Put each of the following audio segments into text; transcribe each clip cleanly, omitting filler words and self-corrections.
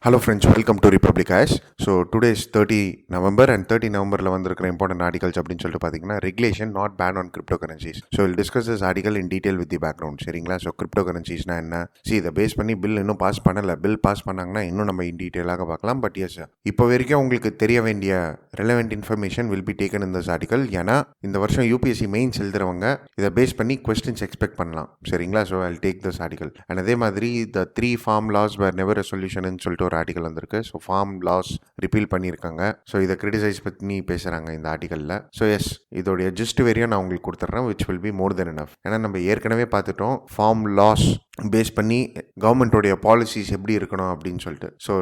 Hello friends, welcome to Republic Ash. So today is 30 November and 30 November வந்திருக்கிற important articles அப்படின்னு சொல்லிட்டு பார்த்தீங்கன்னா regulation not ban on cryptocurrencies. So we'll discuss this article in detail with the background. சரிங்களா? So cryptocurrencies-னா என்ன? இதை base பண்ணி bill இன்னும் pass பண்ணலை. பில் பாஸ் பண்ணாங்கன்னா இன்னும் நம்ம இன் டீட்டெயிலாக பார்க்கலாம். பட் எஸ் இப்போ வரைக்கும் உங்களுக்கு தெரிய வேண்டிய relevant information will be taken in this article. ஏன்னா இந்த வருஷம் யூபிஎஸ்சி மெயின்ஸ் எழுதுறவங்க இதை பேஸ் பண்ணி questions எக்ஸ்பெக்ட் பண்ணலாம். சரிங்களா? So I'll take this article. And அதே மாதிரி the 3 farm laws were never a solution சொல்லிட்டு ஒரு ஆர்டிகல் வந்திருக்கு. ஸோ ஃபார்ம் லாஸ் ரிப்பீல் பண்ணியிருக்காங்க. ஸோ இதை கிரிட்டிசைஸ் பண்ணி பேசுகிறாங்க இந்த ஆர்டிக்கலில். ஸோ எஸ் இதோடைய ஜஸ்ட் வேரியும் நான் உங்களுக்கு கொடுத்துட்றேன், which will be more then enough. ஏன்னா நம்ம ஏற்கனவே பார்த்துட்டோம் ஃபார்ம் லாஸ் பேஸ் பண்ணி கவர்மெண்ட்டோடைய பாலிசிஸ் எப்படி இருக்கணும் அப்படின்னு சொல்லிட்டு. So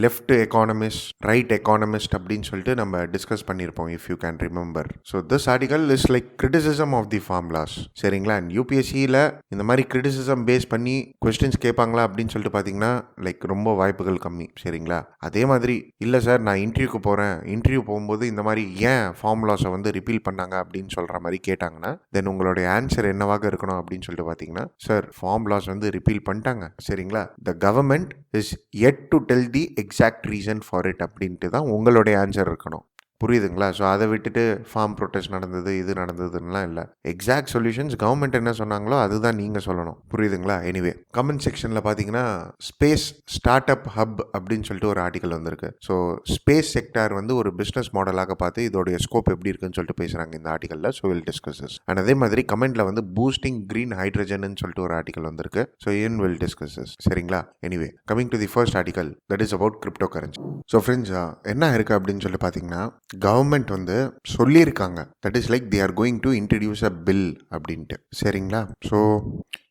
left economist, right economist அப்படின்னு சொல்லிட்டு நம்ம டிஸ்கஸ் பண்ணியிருப்போம், if you can remember. So this article is like criticism of the farm laws. சரிங்களா? அண்ட் யூபிஎஸ்சியில் இந்த மாதிரி கிரிட்டிசிசம் பேஸ் பண்ணி கொஸ்டின்ஸ் கேட்பாங்களா அப்படின்னு சொல்லிட்டு பார்த்தீங்கன்னா லைக் ரொம்ப வாய்ப்புகள் கம்மி. சரிங்களா? அதே மாதிரி இல்லை சார் நான் இன்டர்வியூக்கு போகிறேன், இன்டர்வியூ போகும்போது இந்த மாதிரி ஏன் ஃபார்ம் லாஸை வந்து ரிப்பீல் பண்ணாங்க அப்படின்னு சொல்கிற மாதிரி கேட்டாங்கன்னா தென் உங்களுடைய ஆன்சர் என்னவாக இருக்கணும் அப்படின்னு சொல்லிட்டு பார்த்தீங்கன்னா, சார் ஃபார்ம் லாஸ் வந்து ரிப்பீல் பண்ணிட்டாங்க. சரிங்களா? The government is yet to tell the exact reason for it அப்படின்ட்டு தான் உங்களுடைய ஆன்சர் இருக்கணும். புரியுதுங்களா? ஸோ அதை விட்டுட்டு ஃபார்ம் ப்ரொட்டஸ்ட் நடந்தது, இது நடந்ததுன்னெலாம் இல்லை. எக்ஸாக்ட் சொல்யூஷன்ஸ் கவர்மெண்ட் என்ன சொன்னாங்களோ அதுதான் நீங்கள் சொல்லணும். புரியுதுங்களா? எனிவே கமெண்ட் செக்ஷனில் பார்த்தீங்கன்னா ஸ்பேஸ் ஸ்டார்ட் அப் ஹப் அப்படின்னு சொல்லிட்டு ஒரு ஆர்டிக்கல் வந்திருக்கு. ஸோ ஸ்பேஸ் செக்டார் வந்து ஒரு பிஸ்னஸ் மாடலாக பார்த்து இதோடைய ஸ்கோப் எப்படி இருக்குன்னு சொல்லிட்டு பேசுகிறாங்க இந்த ஆர்டிக்கலில். So will discuss this. And அதே மாதிரி கமெண்ட்டில் வந்து பூஸ்டிங் க்ரீன் ஹைட்ரஜன் சொல்லிட்டு ஒரு ஆர்டிக்கல் வந்திருக்கு. ஸோ ஏன் வில் டிஸ்கஸ் திஸ். சரிங்களா? Anyway coming to the first article, that is about crypto currency. So friends என்ன இருக்குது அப்படின்னு சொல்லிட்டு பார்த்தீங்கன்னா, கவர்மெண்ட் வந்து சொல்லியிருக்காங்க that is like they are going to introduce a bill அப்படின்ட்டு. சரிங்களா? ஸோ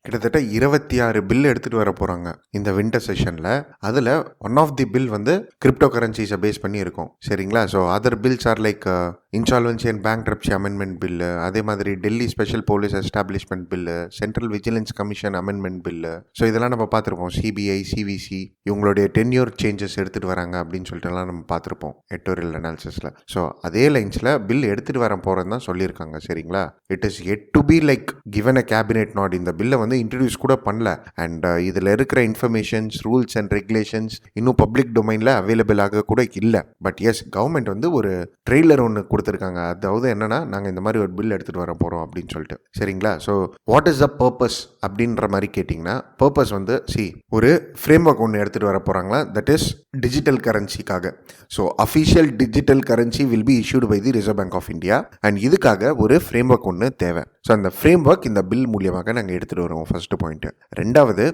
கிட்டத்தட்ட 26 பில் எடுத்துகிட்டு வர போகிறாங்க இந்த வின்டர் செஷனில். அதில் ஒன் ஆஃப் தி பில் வந்து கிரிப்டோ கரன்சிஸை பேஸ் பண்ணி இருக்கும். சரிங்களா? So other bills are like insolvency and bankruptcy amendment bill, அதே மாதிரி Delhi special police establishment bill, central vigilance commission amendment bill. So இதெல்லாம் நம்ம பார்த்துருப்போம். சிபிஐ, சிவிசி இவங்களுடைய டென்யூர் சேஞ்சஸ் எடுத்துகிட்டு வராங்க அப்படின்னு சொல்லிட்டுலாம் நம்ம பார்த்துருப்போம் எட்டோரியல் அனாலிசிஸில். ஸோ அதே லைன்ஸில் பில் எடுத்துகிட்டு வர போகிறது தான் சொல்லியிருக்காங்க. சரிங்களா? It is yet to be like given a cabinet not. இந்த பில்லை வந்து இன்ட்ரடியூஸ் கூட பண்ணல. அண்ட் இதில் இருக்கிற இன்ஃபர்மேஷன்ஸ், ரூல்ஸ் அண்ட் ரெகுலேஷன்ஸ் இன்னும் பப்ளிக் டொமைனில் அவைலபிள் ஆக கூட இல்லை. பட் எஸ் கவர்மெண்ட் வந்து ஒரு ட்ரெய்லர் ஒன்று கொடுத்துருக்காங்க. அதாவது என்னன்னா, நாங்கள் இந்த மாதிரி ஒரு பில் எடுத்துகிட்டு வர போகிறோம் அப்படின்னு சொல்லிட்டு. சரிங்களா? So what is the purpose அப்படின்ற மாதிரி கேட்டிங்கன்னா, பர்பஸ் வந்து ஒரு ஃப்ரேம் ஒர்க் ஒன்று எடுத்துகிட்டு வர போகிறாங்களா, தட் இஸ் டிஜிட்டல் கரன்சிக்காக. So official digital currency will be issued by the reserve bank of India. And இதுக்காக ஒரு ஃப்ரேம் ஒர்க் ஒன்று தேவை. ஸோ அந்த ஃப்ரேம் ஒர்க் இந்த பில் மூலியமாக நாங்கள் எடுத்துகிட்டு வருவோம். First point. ரெண்டாவது,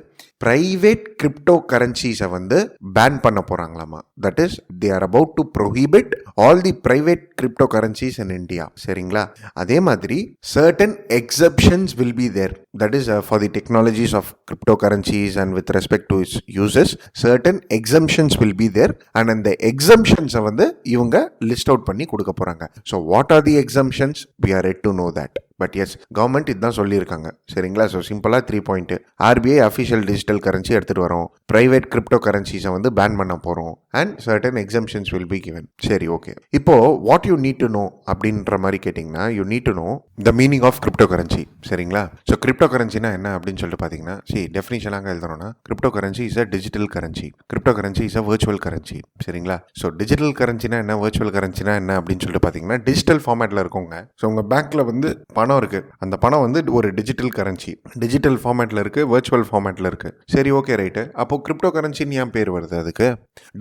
பிரைவேட் கிரிப்டோ கரன்சிஸை வந்து பேன் பண்ண போறாங்களாமா. That is they are about to prohibit all the private crypto currencies in India. சரிங்களா? அதே மாதிரி certain exceptions will be there. That is for the technologies of cryptocurrencies and with respect to its uses certain exemptions will be there. And அந்த எக்ஸம்ஷன்ஸை வந்து இவங்க list out பண்ணி கொடுக்க போறாங்க. So what are the exemptions? We are yet to know that. But as government இதுதான் சொல்லியிருக்காங்க. சரிங்களா? ஸோ சிம்பிளாக 3 point. RBI official digital currency எடுத்துகிட்டு வரோம், பிரைவேட் கிரிப்டோ கரன்சிஸை வந்து பேன் பண்ண போகிறோம், and certain exemptions will be given. சரி, ஓகே. இப்போ what you need to know அப்படின்ற மாதிரி கேட்டிங்கன்னா, you need to know the meaning of cryptocurrency. சரிங்களா? ஸோ கிரிப்டோ கரன்சினா என்ன அப்படின்னு சொல்லிட்டு பார்த்தீங்கன்னா, டெஃபினிஷனாக எழுதணும்னா, cryptocurrency is a digital currency, crypto currency is a virtual currency. சரிங்களா? ஸோ டிஜிட்டல் கரன்சினா என்ன, வர்ச்சுவல் கரன்சினா என்ன அப்படின்னு சொல்லிட்டு பார்த்தீங்கன்னா, டிஜிட்டல் ஃபார்மேட்டில் இருக்குங்க. ஸோ உங்கள் பேங்க்கில் வந்து பணம் இருக்கு, அந்த பணம் வந்து ஒரு டிஜிட்டல் கரன்சி, டிஜிட்டல் ஃபார்மேட்ல இருக்கு, வர்ச்சுவல் ஃபார்மேட்ல இருக்கு. சரி, ஓகே, ரைட்டு. அப்போ கிரிப்டோ கரன்சின்னு ஏன் பேர் வருது? அதுக்கு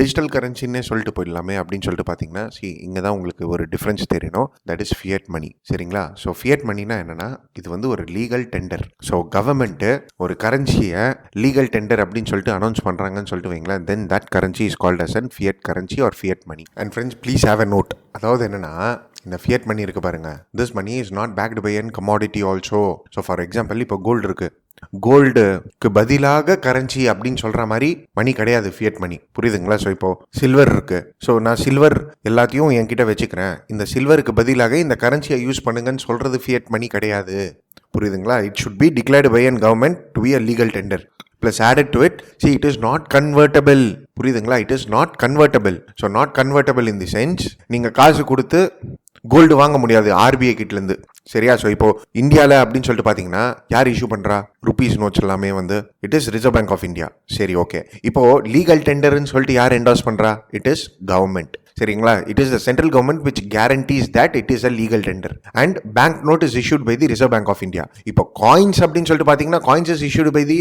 டிஜிட்டல் கரன்சின்னே சொல்லிட்டு போயிடலாமே அப்படின்னு சொல்லிட்டு பார்த்தீங்கன்னா, இங்கே தான் உங்களுக்கு ஒரு டிஃபரன்ஸ் தெரியணும். தட் இஸ் ஃபியட் மணி. சரிங்களா? ஸோ ஃபியட் மணினா என்னன்னா, இது வந்து ஒரு லீகல் டெண்டர். ஸோ கவர்மெண்ட் ஒரு கரன்சியை லீகல் டெண்டர் அப்படின்னு சொல்லிட்டு அனௌன்ஸ் பண்றாங்கன்னு சொல்லிட்டு வைங்களேன், then that currency is called as an fiat currency or fiat money. And friends, please have a note. அதாவது என்னன்னா, இந்த ஃபியட் மணி இருக்கு பாருங்க, this money is not backed by an commodity also. So for example, இப்போ gold இருக்கு, கோல்டுக்கு பதிலாக currency அப்படின்னு சொல்ற மாதிரி மணி கிடையாது ஃபியட் மணி. புரியுதுங்களா? ஸோ இப்போ சில்வர் இருக்கு, ஸோ நான் சில்வர் எல்லாத்தையும் என்கிட்ட வச்சுக்கிறேன், இந்த சில்வருக்கு பதிலாக இந்த கரன்சியை யூஸ் பண்ணுங்கன்னு சொல்றது ஃபியட் மணி கிடையாது. புரியுதுங்களா? It should be declared by an government to be a legal tender. Plus added to it, it is not convertible. புரியுதுங்களா? It is not convertible. So not convertible in the sense, நீங்கள் காசு கொடுத்து gold வாங்க முடியாது RBI கிட்ட இருந்து. சரியா? So இப்போ இந்தியாவில் அப்படின்னு சொல்லிட்டு பார்த்தீங்கன்னா யார் இஷ்யூ பண்ணுறா? ருபீஸ் நோட்ஸ் எல்லாமே வந்து it is reserve bank of India. சரி, ஓகே. இப்போ லீகல் டெண்டர்னு சொல்லிட்டு யார் என்டாஸ் பண்ணுறா? It is government. சரிங்களா? It is the central government which guarantees that it is a legal tender and bank note is issued by the reserve bank of India. இப்போ coins அப்படின்னு சொல்லிட்டு பார்த்தீங்கன்னா coins is issued by the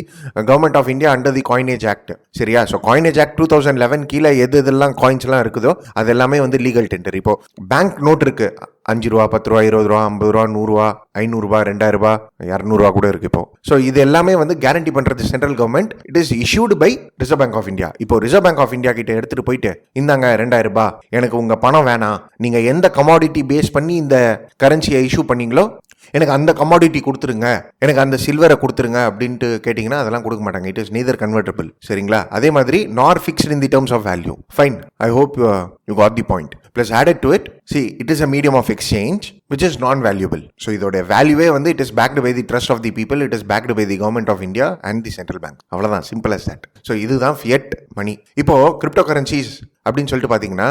government of India under the coinage act. சரியா? So coinage act 2011 கீழே எதெல்லாம் காயின்ஸ்லாம் இருக்குதோ அது எல்லாமே வந்து லீகல் டெண்டர். இப்போ பேங்க் நோட் இருக்கு, 5 ரூபா, 10 ரூபா, 20 ரூபா, 50 ரூபா, 100 ரூபா, 500 ரூபா, 2000 ரூபா, 200 ரூபா கூட இருக்கு இப்போ. ஸோ இது எல்லாமே வந்து கேரண்டி பண்றது central government. It is issued by reserve bank of India. இப்போ ரிசர்வ் பேங்க் ஆஃப் இந்தியா கிட்ட எடுத்துட்டு போயிட்டு இந்தாங்க 2000 ரூபாய், எனக்கு உங்க பணம் வேணாம், நீங்க எந்த கமாடிட்டி பேஸ் பண்ணி இந்த கரன்சியை இஷ்யூ பண்ணீங்களோ எனக்கு அந்த கமாடிட்டி கொடுத்துருங்க, எனக்கு அந்த சில்வரை கொடுத்துருங்க அப்படின்ட்டு கேட்டிங்கன்னா அதெல்லாம் கொடுக்க மாட்டாங்க. It is neither convertible. சரிங்களா? அதே மாதிரி nor fixed in the terms of value. Fine, I hope you got the point. Plus added to it, see, it is a medium of exchange which is non-valuable. So இதோட வேல்யூவே வந்து it is backed by the trust of the people, it is backed by the government of India and the central bank. அவ்வளவுதான், simple as that. So இதுதான் fiat money. இப்போ crypto currencies அப்படின்னு சொல்லிட்டு பார்த்தீங்கன்னா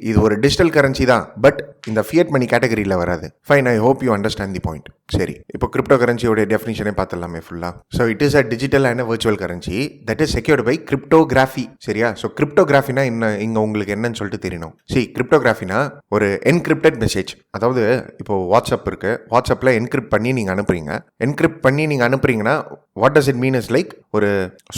இது ஒரு டிஜிட்டல் கரன்சி தான், but இந்த ஃபியட் மணி கேட்டகரியில் வராது. Fine, I hope you understand the point. சரி, இப்போ கிரிப்டோ கரன்சியோட டெஃபினிஷனே பார்த்துடலாமே ஃபுல்லாக. So it is a digital and virtual currency that is secured by cryptography. சரியா? ஸோ கிரிப்டோகிராஃபினா என்ன, இங்கே உங்களுக்கு என்னன்னு சொல்லிட்டு தெரியணும். கிரிப்டோகிராஃபினா ஒரு என்கிரிப்டட் மெசேஜ். அதாவது இப்போ வாட்ஸ்அப் இருக்கு, வாட்ஸ்அப்பில் என்கிரிப்ட் பண்ணி நீங்கள் அனுப்புறீங்க. என்கிரிப்ட் பண்ணி நீங்கள் அனுப்புறீங்கன்னா what does it mean is like ஒரு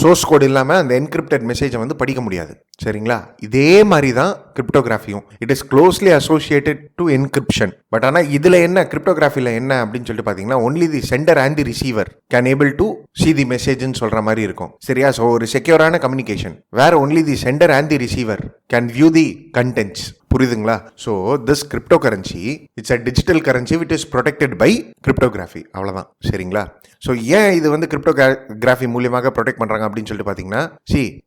சோர்ஸ் கோட் இல்லாமல் அந்த என்கிரிப்டட் மெசேஜை வந்து படிக்க முடியாது. சரிங்களா? இதே மாதிரி தான் கிரிப்டோகிராஃபியும். It is closely associated to encryption. But ஆனால் இதில் என்ன, கிரிப்டோகிராஃபியில் என்ன அப்படின்னு சொல்லிட்டு பார்த்தீங்கன்னா only the sender and the receiver can able to see the மெசேஜ்னு சொல்கிற மாதிரி இருக்கும். சரியா? ஸோ ஒரு செக்யூரான communication where only the sender and the receiver can view the contents. புரியுதுங்களா? So this crypto currency it's a digital currency which is protected by cryptography. அவ்வளோதான். சரிங்களா? ஸோ ஏன் இது வந்து கிரிப்டோகிராஃபி மூலியமாக ப்ரொடெக்ட் பண்ணுறாங்க அப்படின்னு சொல்லிட்டு பார்த்தீங்கன்னா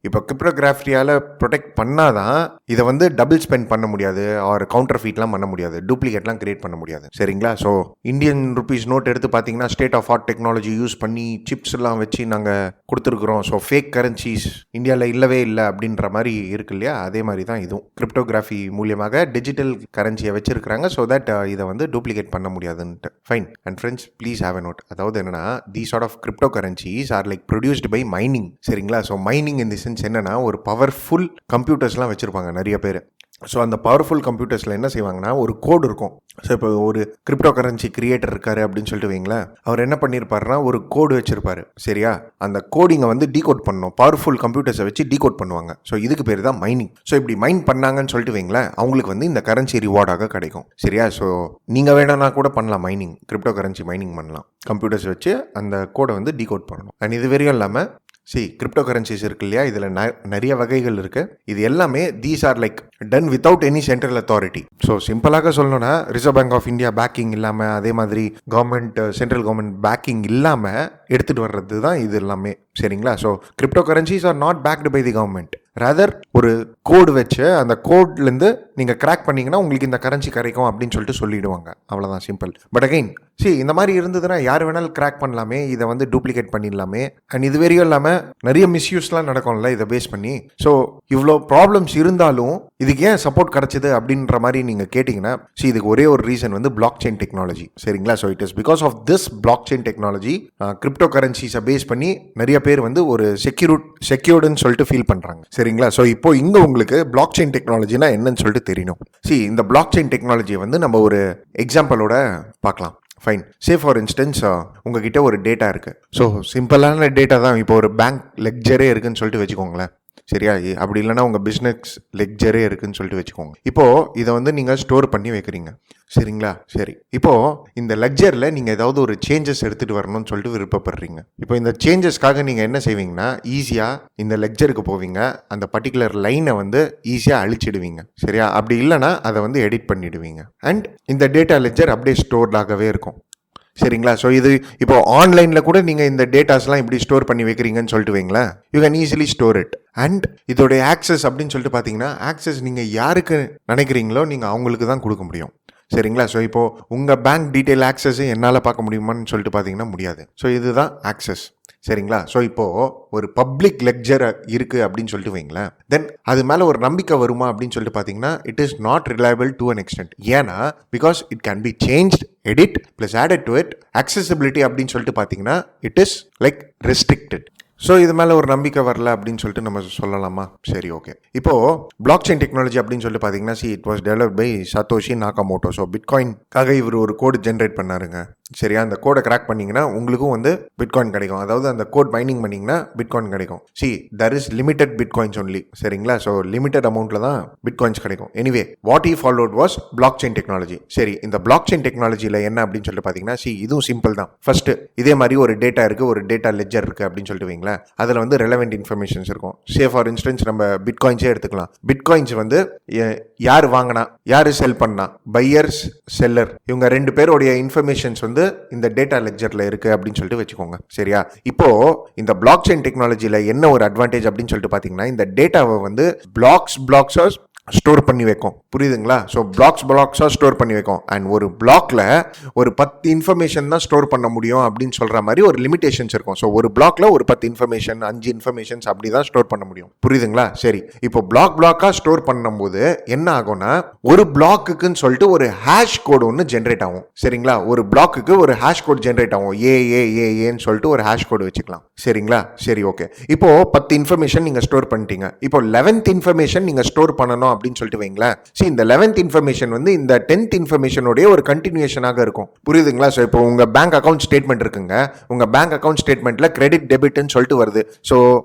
இப்போ கிரிப்டோகிராஃபியால் ப்ரொடெக்ட் பண்ணாதான் இதை வந்து டபுள் ஸ்பெண்ட் பண்ண முடியாது, ஆர் கவுண்டர் ஃபீட்லாம் பண்ண முடியாது, டூப்ளிகேட்லாம் கிரியேட் பண்ண முடியாது. சரிங்களா? ஸோ இந்தியன் ருபீஸ் நோட் எடுத்து பார்த்தீங்கன்னா state of art technology use பண்ணி சிப்ஸ் எல்லாம் வச்சு நாங்கள் கொடுத்துருக்குறோம். ஸோ ஃபேக் கரன்சிஸ் இந்தியாவில் இல்லவே இல்லை அப்படின்ற மாதிரி இருக்கு இல்லையா? அதே மாதிரி தான் இதுவும் கிரிப்டோகிராஃபி மூலியமாக டிஜிட்டல் கரன்சியை வச்சிருக்கிறாங்க. ஸோ தட் இதை வந்து டூப்ளிகேட் பண்ண முடியாதுன்ட்டு. Fine. And friends, please have a note. அதாவது என்னன்னா, these sort of cryptocurrencies are like produced by mining. சரிங்களா? So mining in the sense என்னன்னா ஒரு பவர்ஃபுல் கம்ப்யூட்டர்ஸ்லாம் வச்சுருப்பாங்க நிறைய பேர். ஸோ அந்த பவர்ஃபுல் கம்ப்யூட்டர்ஸில் என்ன செய்வாங்கன்னா ஒரு கோடு இருக்கும். ஸோ இப்போ ஒரு கிரிப்டோ கரன்சி கிரியேட்டர் இருக்காரு அப்படின்னு சொல்லிட்டு வைங்களேன், அவர் என்ன பண்ணியிருப்பாருன்னா ஒரு கோடு வச்சிருப்பாரு. சரியா? அந்த கோடிங்கை வந்து டீகோட் பண்ணணும். பவர்ஃபுல் கம்ப்யூட்டர்ஸை வச்சு டீகோட் பண்ணுவாங்க. ஸோ இதுக்கு பேர் தான் மைனிங். ஸோ இப்படி மைன் பண்ணாங்கன்னு சொல்லிட்டு வைங்களேன், அவங்களுக்கு வந்து இந்த கரன்சி ரிவார்டாக கிடைக்கும். சரியா? ஸோ நீங்கள் வேணும்னா கூட பண்ணலாம் மைனிங், கிரிப்டோ கரன்சி மைனிங் பண்ணலாம். கம்ப்யூட்டர்ஸ் வச்சு அந்த கோடை வந்து டீகோட் பண்ணணும். அண்ட் இது வரையும் இல்லாமல் கிரிப்டோ கரன்சிஸ் இருக்கு இல்லையா, இதில் நிறைய வகைகள் இருக்கு. இது எல்லாமே these are like done without any central authority. So சிம்பிளாக சொல்லணும்னா reserve bank of India backing இல்லாமல், அதே மாதிரி கவர்மெண்ட் சென்ட்ரல் கவர்மெண்ட் பேக்கிங் இல்லாமல் எடுத்துகிட்டு வர்றது தான் இது எல்லாமே. சரிங்களா? So crypto currencies are not backed by the government. Rather ஒரு கோடு வச்சு அந்த கோட்லேருந்து நீங்கள் கிராக் பண்ணிங்கன்னா உங்களுக்கு இந்த கரன்சி கிடைக்கும் அப்படின்னு சொல்லிட்டு சொல்லிடுவாங்க. அவ்வளோதான், சிம்பிள். பட் அகைன் இந்த மாதிரி இருந்ததுன்னா யார் வேணாலும் கிராக் பண்ணலாமே, இதை வந்து டூப்ளிகேட் பண்ணிடலாமே. அண்ட் இது வரையும் இல்லாமல் நிறைய மிஸ்யூஸ்லாம் நடக்கும்ல இதை பேஸ் பண்ணி. ஸோ இவ்வளோ ப்ராப்ளம்ஸ் இருந்தாலும் இதுக்கு ஏன் சப்போர்ட் கிடைச்சது அப்படின்ற மாதிரி நீங்கள் கேட்டிங்கன்னா இதுக்கு ஒரே ஒரு ரீசன் வந்து பிளாக் செயின் டெக்னாலஜி. சரிங்களா? So it is because of this block chain technology crypto கரன்சிஸை பேஸ் பண்ணி நிறைய பேர் வந்து ஒரு செக்யூர்டுன்னு சொல்லிட்டு ஃபீல் பண்ணுறாங்க. சரிங்களா? ஸோ இப்போ இங்கே உங்களுக்கு பிளாக் செயின் டெக்னாலஜினா என்னன்னு சொல்லிட்டு தெரியணும். இந்த பிளாக் செயின் டெக்னாலஜியை வந்து நம்ம ஒரு எக்ஸாம்பிளோட பார்க்கலாம். ஃபைன். சே ஃபார் இன்ஸ்டன்ஸ் உங்ககிட்ட ஒரு டேட்டா இருக்குது. ஸோ சிம்பிளான டேட்டா தான். இப்போ ஒரு பேங்க் லெக்சரே இருக்குன்னு சொல்லிட்டு வச்சுக்கோங்களேன். சரியா? அப்படி இல்லைன்னா உங்கள் பிஸ்னஸ் லெக்சரே இருக்குன்னு சொல்லிட்டு வச்சுக்கோங்க. இப்போது இதை வந்து நீங்கள் ஸ்டோர் பண்ணி வைக்கிறீங்க. சரிங்களா? சரி, இப்போது இந்த லெக்சரில் நீங்கள் ஏதாவது ஒரு சேஞ்சஸ் எடுத்துகிட்டு வரணும்னு சொல்லிட்டு விருப்பப்படுறீங்க. இப்போ இந்த சேஞ்சஸ்க்காக நீங்கள் என்ன செய்வீங்கன்னா ஈஸியாக இந்த லெக்சருக்கு போவீங்க, அந்த பர்டிகுலர் லைனை வந்து ஈஸியாக அழிச்சிடுவீங்க. சரியா? அப்படி இல்லைன்னா அதை வந்து எடிட் பண்ணிடுவீங்க. அண்ட் இந்த டேட்டா லெக்சர் அப்படியே ஸ்டோர்டாகவே இருக்கும். சரிங்களா? ஸோ இது இப்போ ஆன்லைனில் கூட நீங்கள் இந்த டேட்டாஸ்லாம் இப்படி ஸ்டோர் பண்ணி வைக்கிறீங்கன்னு சொல்லிட்டு வைங்களேன், you can easily store it. And இதோடைய ஆக்சஸ் அப்படின்னு சொல்லிட்டு பார்த்தீங்கன்னா ஆக்சஸ் நீங்கள் யாருக்கு நினைக்கிறீங்களோ நீங்கள் அவங்களுக்கு தான் கொடுக்க முடியும். சரிங்களா? ஸோ இப்போது உங்கள் பேங்க் டீட்டெயில் ஆக்சஸ் என்னால் பார்க்க முடியுமான்னு சொல்லிட்டு பார்த்தீங்கன்னா முடியாது. ஸோ இதுதான் ஆக்சஸ். சரிங்களா? ஸோ இப்போ ஒரு பப்ளிக் லெக்சர் இருக்கு அப்படின்னு சொல்லிட்டு வைங்களேன், தென் அது மேல ஒரு நம்பிக்கை வருமா அப்படின்னு சொல்லிட்டு பார்த்தீங்கன்னா it is not reliable to an extent. ஏன்னா because it can be changed, edit plus added to it. Accessibility அப்படின்னு சொல்லிட்டு பார்த்தீங்கன்னா it is like restricted. So இது மேலே ஒரு நம்பிக்கை வரல அப்படின்னு சொல்லிட்டு நம்ம சொல்லலாமா? சரி, ஓகே. இப்போது பிளாக் செயின் டெக்னாலஜி அப்படின்னு சொல்லிட்டு பார்த்தீங்கன்னா it was developed by Satoshi Nakamoto. So பிட்காயின்காக இவர் ஒரு கோடு ஜென்ரேட் பண்ணாருங்க. சரியா? அந்த கோடை கிராக் பண்ணிங்கன்னா உங்களுக்கும் வந்து பிட்காயின் கிடைக்கும். அதாவது அந்த கோட் மைனிங் பண்ணிங்கன்னா பிட்காயின் கிடைக்கும். there is limited bitcoins only. சரிங்களா? ஸோ லிமிட்டட் அமௌண்ட்டில் தான் பிட்காயின்ஸ் கிடைக்கும். Anyway what he followed was black chain technology. சரி, இந்த பிளாக் செயின் டெக்னாலஜியில் என்ன அப்படின்னு சொல்லிட்டு பார்த்தீங்கன்னா இதுவும் சிம்பிள் தான். ஃபர்ஸ்ட் இதே மாதிரி ஒரு டேட்டா இருக்குது, ஒரு டேட்டா லெட்ஜர் இருக்குது அப்படின்னு சொல்லிட்டு வைங்களேன். அதில் வந்து ரெலவெண்ட் இன்ஃபர்மேஷன்ஸ் இருக்கும். ஃபார் இன்ஸ்டன்ஸ் நம்ம பிட்காயின்ஸே எடுத்துக்கலாம். பிட்காயின்ஸ் வந்து யார் வாங்கினா, யார் செல் பண்ணா, பையர்ஸ் செல்லர், இவங்க ரெண்டு பேருடைய இன்ஃபர்மேஷன்ஸ் வந்து இந்த டேட்டா லெக்சர்ல இருக்கு அப்படின்னு சொல்லிட்டு வச்சுக்கோங்க. சரியா? இப்போ இந்த பிளாக் செயின் டெக்னாலஜியில் என்ன ஒரு அட்வான்டேஜ் அப்படின்னு சொல்லிட்டு பார்த்தீங்கன்னா இந்த டேட்டாவை வந்து பிளாக்ஸா ஸ்டோர் பண்ணி வைக்கும். புரியுதுங்களா? ஸோ பிளாக்ஸாக ஸ்டோர் பண்ணி வைக்கும். அண்ட் ஒரு பிளாக்ல ஒரு 10 இன்ஃபர்மேஷன் தான் ஸ்டோர் பண்ண முடியும் அப்படின்னு சொல்ற மாதிரி ஒரு லிமிடேஷன்ஸ் இருக்கும். ஸோ ஒரு பிளாக்ல ஒரு 10 இன்ஃபர்மேஷன், 5 இன்ஃபர்மேஷன்ஸ் அப்படி தான் ஸ்டோர் பண்ண முடியும். புரியுதுங்களா? சரி, இப்போ பிளாக்காக ஸ்டோர் பண்ணும்போது என்ன ஆகும்னா ஒரு பிளாக்குன்னு சொல்லிட்டு ஒரு ஹேஷ் கோடு ஒன்று ஜென்ரேட் ஆகும். சரிங்களா? ஒரு பிளாக்குக்கு ஒரு ஹேஷ் கோட் ஜென்ரேட் ஆகும். ஏன்னு சொல்லிட்டு ஒரு ஹேஷ் கோடு வச்சுக்கலாம். சரிங்களா? சரி, ஓகே. இப்போ 10 இன்ஃபர்மேஷன் நீங்க ஸ்டோர் பண்ணிட்டீங்க. இப்போ 11th இன்ஃபர்மேஷன் நீங்க ஸ்டோர் பண்ணணும் அப்படின்னு சொல்லிட்டு வைங்களேன். இந்த 11th இன்ஃபர்மேஷன் வந்து இந்த 10th இன்ஃபர்மேஷனோட ஒரு கண்டினியூஷனாக இருக்கும். புரியுதுங்களா? ஸோ இப்போ உங்க பேங்க் அக்கௌண்ட் ஸ்டேட்மெண்ட் இருக்குங்க. உங்க பேங்க் அக்கௌண்ட் ஸ்டேட்மெண்ட்ல கிரெடிட் டெபிட்னு சொல்லிட்டு வருது. ஸோ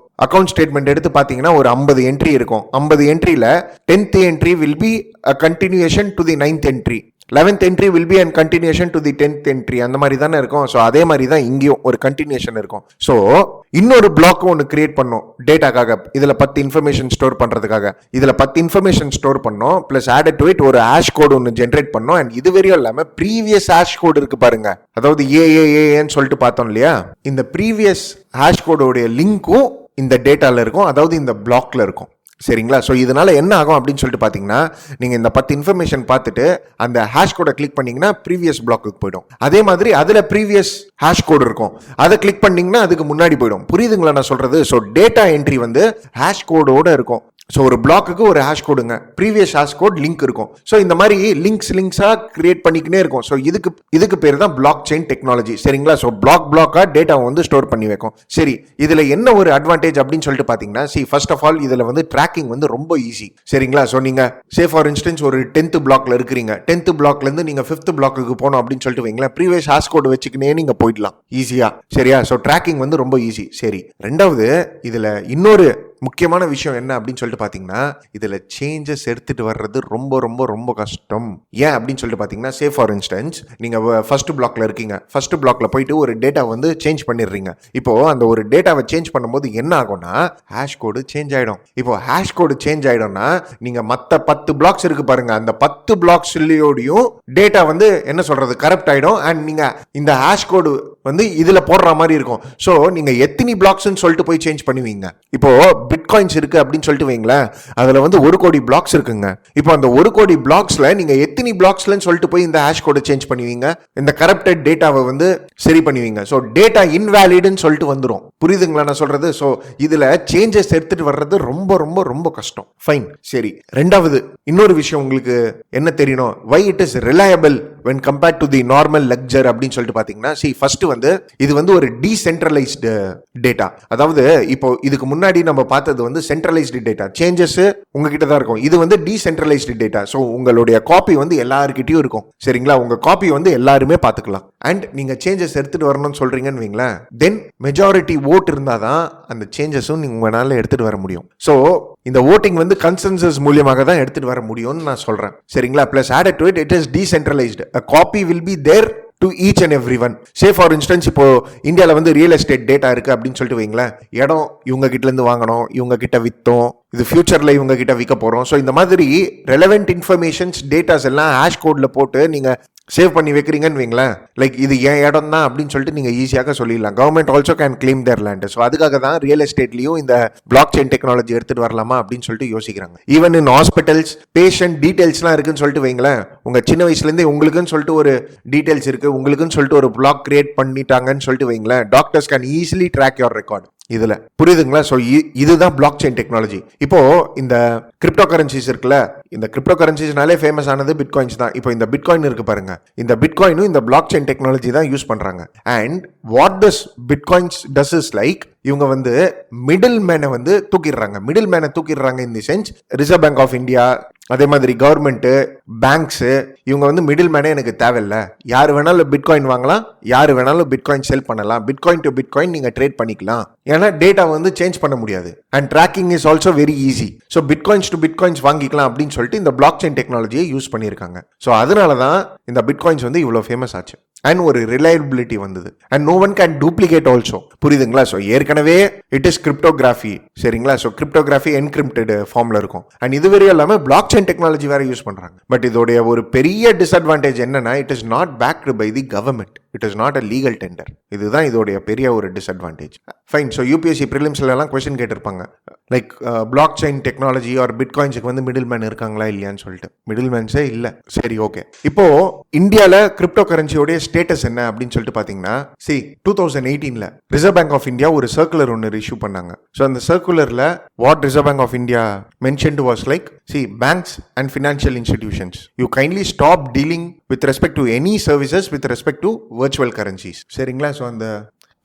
அக்கௌண்ட் ஸ்டேட்மெண்ட் எடுத்து பார்த்தீங்கன்னா ஒரு 50 என்ட்ரி இருக்கும். 50 என்ட்ரியில் 10th entry will be a continuation to the 9th entry. 11th entry will be a continuation to the 10th entry. அந்த மாதிரி தானே இருக்கும். ஸோ அதே மாதிரி தான் இங்கேயும் ஒரு கண்டினியூஷன் இருக்கும். ஸோ இன்னொரு பிளாக் ஒன்று கிரியேட் பண்ணோம் டேட்டாக்காக. இதில் 10 இன்ஃபர்மேஷன் ஸ்டோர் பண்ணுறதுக்காக. இதில் 10 இன்ஃபர்மேஷன் ஸ்டோர் பண்ணோம். ப்ளஸ் ஆடட் டு இட் ஒரு ஹேஷ் கோடு ஒன்று ஜென்ரேட் பண்ணோம். அண்ட் இது வரையும் இல்லாமல் ப்ரீவியஸ் ஹேஷ் கோடு இருக்கு பாருங்க. அதாவது ஏன்னு சொல்லிட்டு பார்த்தோம் இல்லையா? இந்த ப்ரீவியஸ் ஹேஷ் கோடோடைய லிங்க்கும் இந்த டேட்டாவில் இருக்கும். அதாவது இந்த பிளாக்ல இருக்கும். சரிங்களா? ஸோ இதனால என்ன ஆகும் அப்படின்னு சொல்லிட்டு பார்த்தீங்கன்னா நீங்கள் இந்த 10 இன்ஃபர்மேஷன் பார்த்துட்டு அந்த ஹேஷ் கோடை கிளிக் பண்ணீங்கன்னா ப்ரீவியஸ் பிளாக்கு போயிடும். அதே மாதிரி அதில் ப்ரீவியஸ் ஹேஷ் கோடு இருக்கும். அதை கிளிக் பண்ணீங்கன்னா அதுக்கு முன்னாடி போயிடும். புரியுதுங்களா நான் சொல்றது? ஸோ டேட்டா என்ட்ரி வந்து ஹேஷ் கோடோட இருக்கும். ஸோ ஒரு பிளாக்குக்கு ஒரு ஹேஷ் கோடுங்க, ப்ரீவியஸ் ஹேஷ் கோட் லிங்க் இருக்கும். ஸோ இந்த மாதிரி லிங்க்ஸாக கிரியேட் பண்ணிக்கினே இருக்கும். ஸோ இதுக்கு பேர் தான் பிளாக் செயின் டெக்னாலஜி. சரிங்களா? ஸோ பிளாக்காக டேட்டாவை வந்து ஸ்டோர் பண்ணி வைக்கும். சரி, இதில் என்ன ஒரு அட்வான்டேஜ் அப்படின்னு சொல்லிட்டு பார்த்தீங்கன்னா ஃபர்ஸ்ட் ஆஃப் ஆல் இதில் வந்து ட்ராக்கிங் வந்து ரொம்ப ஈஸி. சரிங்களா? ஸோ நீங்கள் ஃபார் இன்ஸ்டன்ஸ் ஒரு 10th பிளாக்ல இருக்கிறீங்க. 10th பிளாக்லேருந்து நீங்கள் 5th பிளாக்கு போகணும் அப்படின்னு சொல்லிட்டு வைங்களேன். ப்ரீவியஸ் ஹேஷ் கோடு வச்சுக்கினே நீங்கள் போயிடலாம் ஈஸியாக. சரியா? ஸோ ட்ராக்கிங் வந்து ரொம்ப ஈஸி. சரி, ரெண்டாவது இதில் இன்னொரு முக்கியமான விஷயம் என்ன அப்படின்னு சொல்லிட்டு பார்த்தீங்கன்னா இதில் சேஞ்சஸ் எடுத்துட்டு வர்றது ரொம்ப ரொம்ப ரொம்ப கஷ்டம். ஏன் அப்படின்னு சொல்லிட்டு பார்த்தீங்கன்னா ஃபார் இன்ஸ்டன்ஸ் நீங்கள் ஃபர்ஸ்ட் பிளாக்ல இருக்கீங்க. ஃபர்ஸ்ட் பிளாக்ல போயிட்டு ஒரு டேட்டா வந்து சேஞ்ச் பண்ணிடுறீங்க. இப்போ அந்த ஒரு டேட்டாவை சேஞ்ச் பண்ணும்போது என்ன ஆகும்னா ஹேஷ் கோடு சேஞ்ச் ஆகிடும். இப்போ ஹேஷ் கோடு சேஞ்ச் ஆகிடும்னா நீங்கள் மற்ற 10 பிளாக்ஸ் இருக்கு பாருங்க, அந்த 10 பிளாக்ஸ்லயோடையும் டேட்டா வந்து என்ன சொல்றது கரப்ட் ஆகிடும். அண்ட் நீங்கள் இந்த ஹேஷ் கோடு வந்து இதில் போடுற மாதிரி இருக்கும். ஸோ நீங்கள் எத்தனை பிளாக்ஸ்ன்னு சொல்லிட்டு போய் சேஞ்ச் பண்ணுவீங்க. இப்போ பிட்காயின்ஸ் இருக்கு அப்படின்னு சொல்லிட்டு வைங்களேன், அதுல வந்து 1 கோடி பிளாக்ஸ் இருக்குங்க. இப்போ அந்த 1 கோடி பிளாக்ஸ்ல நீங்க எத்தனை பிளாக்ஸ்லன்னு சொல்லிட்டு போய் இந்த ஹேஷ் கோடை சேஞ்ச் பண்ணுவீங்க, இந்த கரப்டட் டேட்டாவை வந்து சரி பண்ணுவீங்க. ஸோ டேட்டா இன்வேலிட்னு சொல்லிட்டு வந்துடும். புரியுதுங்களா நான் சொல்றது? ஸோ இதுல சேஞ்சஸ் எடுத்துட்டு வர்றது ரொம்ப ரொம்ப ரொம்ப கஷ்டம். ஃபைன். சரி, ரெண்டாவது இன்னொரு விஷயம் உங்களுக்கு என்ன தெரியணும், why it is reliable when compared to the normal ledger அப்படின்னு சொல்லிட்டு பாத்தீங்கன்னா ஃபர்ஸ்ட் வந்து இது வந்து ஒரு டீசென்ட்ரலைஸ்டு டேட்டா. அதாவது இப்போ இதுக்கு முன்னாடி நம்ம பார்த்தது வந்து சென்ட்ரலைஸ்டு டேட்டா, சேஞ்சஸ் உங்ககிட்ட தான் இருக்கும். இது வந்து டீசென்ட்ரலைஸ்டு டேட்டா. ஸோ உங்களுடைய காப்பி வந்து எல்லாருக்கிட்டையும் இருக்கும். சரிங்களா? உங்க காப்பி வந்து எல்லாருமே பார்த்துக்கலாம். அண்ட் நீங்க சேஞ்சஸ் எடுத்துட்டு வரணும்னு சொல்றீங்கன்னு வைங்களேன், தென் மெஜாரிட்டி ஓட் இருந்தாதான் அந்த சேஞ்சஸும் உங்களால எடுத்துட்டு வர முடியும். ஸோ இந்த ஓட்டிங் வந்து கன்சென்சஸ் மூலியமாக தான் எடுத்துட்டு வர முடியும்னு நான் சொல்றேன். சரிங்களா? Plus added to it, it is decentralised. A copy will be there to each and everyone. For instance இப்போ இந்தியாவில் வந்து ரியல் எஸ்டேட் டேட்டா இருக்கு அப்படின்னு சொல்லிட்டு வைங்களேன், இடம் இவங்க கிட்ட இருந்து வாங்கணும், இவங்க கிட்ட வித்தோம், இது ஃபியூச்சர்ல இவங்க கிட்ட விற்க போறோம். ஸோ இந்த மாதிரி ரெலவெண்ட் இன்ஃபர்மேஷன்ஸ் டேட்டாஸ் எல்லாம் ஹேஷ் கோட்ல போட்டு நீங்க சேவ் பண்ணி வைக்கிறீங்கன்னு வைங்களேன், லைக் இது என் இடம் தான் அப்படின்னு சொல்லிட்டு நீங்கள் ஈஸியாக சொல்லிடலாம். Government also can claim there land. So அதுக்காக தான் ரியல் எஸ்டேட்லையும் இந்த பிளாக் செயின் டெக்னாலஜி எடுத்துகிட்டு வரலாமா அப்படின்னு சொல்லிட்டு யோசிக்கிறாங்க. ஈவன் இன் ஹாஸ்பிட்டல்ஸ் பேஷண்ட் டீட்டெயில்ஸ்லாம் இருக்குன்னு சொல்லிட்டு வைங்களேன், உங்கள் சின்ன வயசுலேருந்தே உங்களுக்குன்னு சொல்லிட்டு ஒரு டீட்டெயில்ஸ் இருக்குது, உங்களுக்குன்னு சொல்லிட்டு ஒரு பிளாக் கிரியேட் பண்ணிட்டாங்கன்னு சொல்லிட்டு வைங்களேன், doctors can easily track your record. இதுல புரியுதுங்களா? ஸோ இதுதான் பிளாக் செயின் டெக்னாலஜி. இப்போ இந்த கிரிப்டோ கரன்சிஸ் இருக்குல்ல, இந்த கிரிப்டோ கரன்சிஸ்னாலே ஃபேமஸ் ஆனது பிட்காயின்ஸ் தான். இப்போ இந்த பிட்காயின் இருக்கு பாருங்க, இந்த பிட்காயினும் இந்த பிளாக் செயின் டெக்னாலஜி தான் யூஸ் பண்றாங்க. And what this bitcoins does is like, இவங்க வந்து மிடில் மேனை வந்து தூக்கிடுறாங்க. மிடில் மேனை தூக்கிடுறாங்க in the sense, reserve bank of India, அதே மாதிரி கவர்மெண்ட்டு, பேங்க்ஸு, இவங்க வந்து மிடில் மேனே எனக்கு தேவையில்லை. யார் வேணாலும் பிட்காயின் வாங்கலாம், யார் வேணாலும் பிட்காயின் செல் பண்ணலாம், பிட்காயின் டு பிட்காயின் நீங்கள் ட்ரேட் பண்ணிக்கலாம். ஏன்னா டேட்டா வந்து சேஞ்ச் பண்ண முடியாது and tracking is also very easy. So bitcoins to bitcoins வாங்கிக்கலாம் அப்படின்னு சொல்லிட்டு இந்த பிளாக் செயின் டெக்னாலஜியை யூஸ் பண்ணியிருக்காங்க. ஸோ அதனால தான் இந்த பிட்காயின்ஸ் வந்து இவ்வளோ ஃபேமஸ் ஆச்சு அண்ட் ஒரு ரிலையபிலிட்டி வந்தது. And no one can duplicate also. புரியுதுங்களா? ஸோ ஏற்கனவே இட் இஸ் கிரிப்டோகிராஃபி, சரிங்களா? ஸோ கிரிப்டோகிராஃபி என்கிரிப்டட் ஃபார்ம்ல இருக்கும். அண்ட் இது வரையும் இல்லாமல் பிளாக் செயின் டெக்னாலஜி வேற யூஸ் பண்றாங்க. பட் இதோடைய ஒரு பெரிய டிஸ்அட்வான்டேஜ் என்னன்னா, it is not backed by the government, it is not a legal tender. இதுதான் இதோடைய பெரிய ஒரு டிஸ்அட்வான்டேஜ். ஃபைன். ஸோ யூபிஎஸ்சி ப்ரிலிம்ஸ்ல எல்லாம் கொஸ்டின் கேட்டிருப்பாங்க, like block chain technology or பிட்காயின்ஸுக்கு வந்து மிடில் மேன் இருக்காங்களா இல்லையான்னு சொல்லிட்டு. மிடில் மேன்ஸே இல்லை. சரி, ஓகே. இப்போ இந்தியாவில் கிரிப்டோ கரன்சியோடைய ஸ்டேட்டஸ் என்ன அப்படின்னு சொல்லிட்டு பார்த்தீங்கன்னா, 2018 ரிசர்வ் பேங்க் ஆஃப் இந்தியா ஒரு சர்க்குலர் ஒன்று இஷ்யூ பண்ணாங்க. ஸோ அந்த சர்க்குலரில் what reserve bank of India mentioned was like, banks and financial institutions, you kindly stop dealing with respect to any services with respect to virtual currencies. சரிங்களா? So அந்த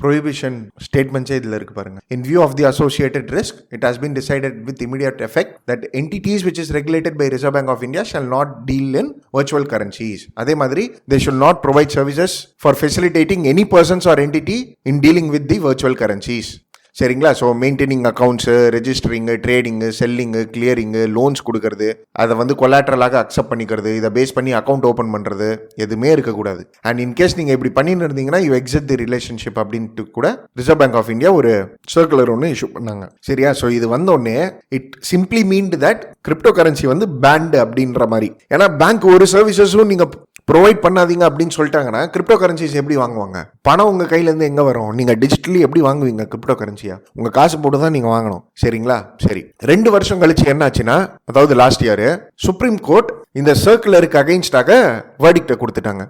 prohibition statements இதில் இருக்கு பாருங்க. In view of the associated risk, it has been decided with immediate effect that entities which is regulated by Reserve Bank of India shall not deal in virtual currencies. அதே மாதிரி they should not provide services for facilitating any persons or entity in dealing with the virtual currencies. சரிங்களா? So maintaining accounts, ரெஜிஸ்டரிங்கு, trading, selling, கிளியரிங்கு, loans கொடுக்கறது, அதை வந்து கொலாட்ரலாக accept பண்ணிக்கிறது, இதை base பண்ணி account open பண்ணுறது எதுவுமே இருக்கக்கூடாது. அண்ட் இன்கேஸ் நீங்கள் இப்படி பண்ணிட்டு இருந்தீங்கன்னா யூ எக்ஸிட் தி ரிலேஷன்ஷிப் அப்படின்ட்டு கூட ரிசர்வ் பேங்க் ஆஃப் இந்தியா ஒரு சர்க்குலர் ஒன்று இஷ்யூ பண்ணாங்க. சரியா? ஸோ இது வந்தோடனே it simply meant that crypto currency வந்து பேண்டு அப்படின்ற மாதிரி. ஏன்னா பேங்க் ஒரு சர்வீசஸும் நீங்கள் ப்ரொவைட் பண்ணாதீங்க அப்படின்னு சொல்லிட்டாங்கன்னா கிரிப்டோ கரன்சிஸ் எப்படி வாங்குவாங்க? பணம் உங்கள் கையிலேருந்து எங்கே வரும்? நீங்கள் டிஜிட்டலி எப்படி வாங்குவீங்க கிரிப்டோ கரன்சியா? உங்கள் காசு போட்டு தான் நீங்கள் வாங்கணும். சரிங்களா? சரி, 2 வருஷம் கழிச்சு என்ன ஆச்சுன்னா, அதாவது லாஸ்ட் இயர் சுப்ரீம் கோர்ட் இந்த சர்க்குலருக்கு அகைன்ஸ்டாக வேர்டிக்டை கொடுத்துட்டாங்க.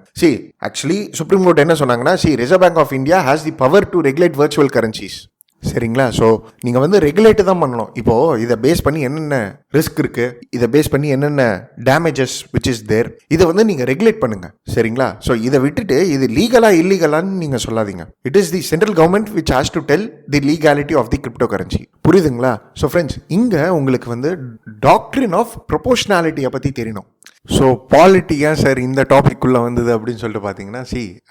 ஆக்சுவலி சுப்ரீம் கோர்ட் என்ன சொன்னாங்கன்னா, reserve bank of India has the power to regulate virtual currencies. சரிங்களா? ஸோ நீங்கள் வந்து ரெகுலேட்டு தான் பண்ணணும். இப்போது இதை பேஸ் பண்ணி என்னென்ன ரிஸ்க் இருக்குது, இதை பேஸ் பண்ணி என்னென்ன டேமேஜஸ் விச் இஸ் தேர், இதை வந்து நீங்கள் ரெகுலேட் பண்ணுங்கள். சரிங்களா? ஸோ இதை விட்டுட்டு இது லீகலா இல்லீகலான்னு நீங்கள் சொல்லாதீங்க. It is the central government which has to tell the legality of the crypto currency. புரியுதுங்களா? ஸோ ஃப்ரெண்ட்ஸ், இங்கே உங்களுக்கு வந்து டாக்ட்ரின் ஆஃப் ப்ரொபோஷனாலிட்டியை பற்றி தெரியணும். ஸோ பாலிட்டியா சார் இந்த டாபிக் உள்ள வந்தது அப்படின்னு சொல்லிட்டு பார்த்தீங்கன்னா,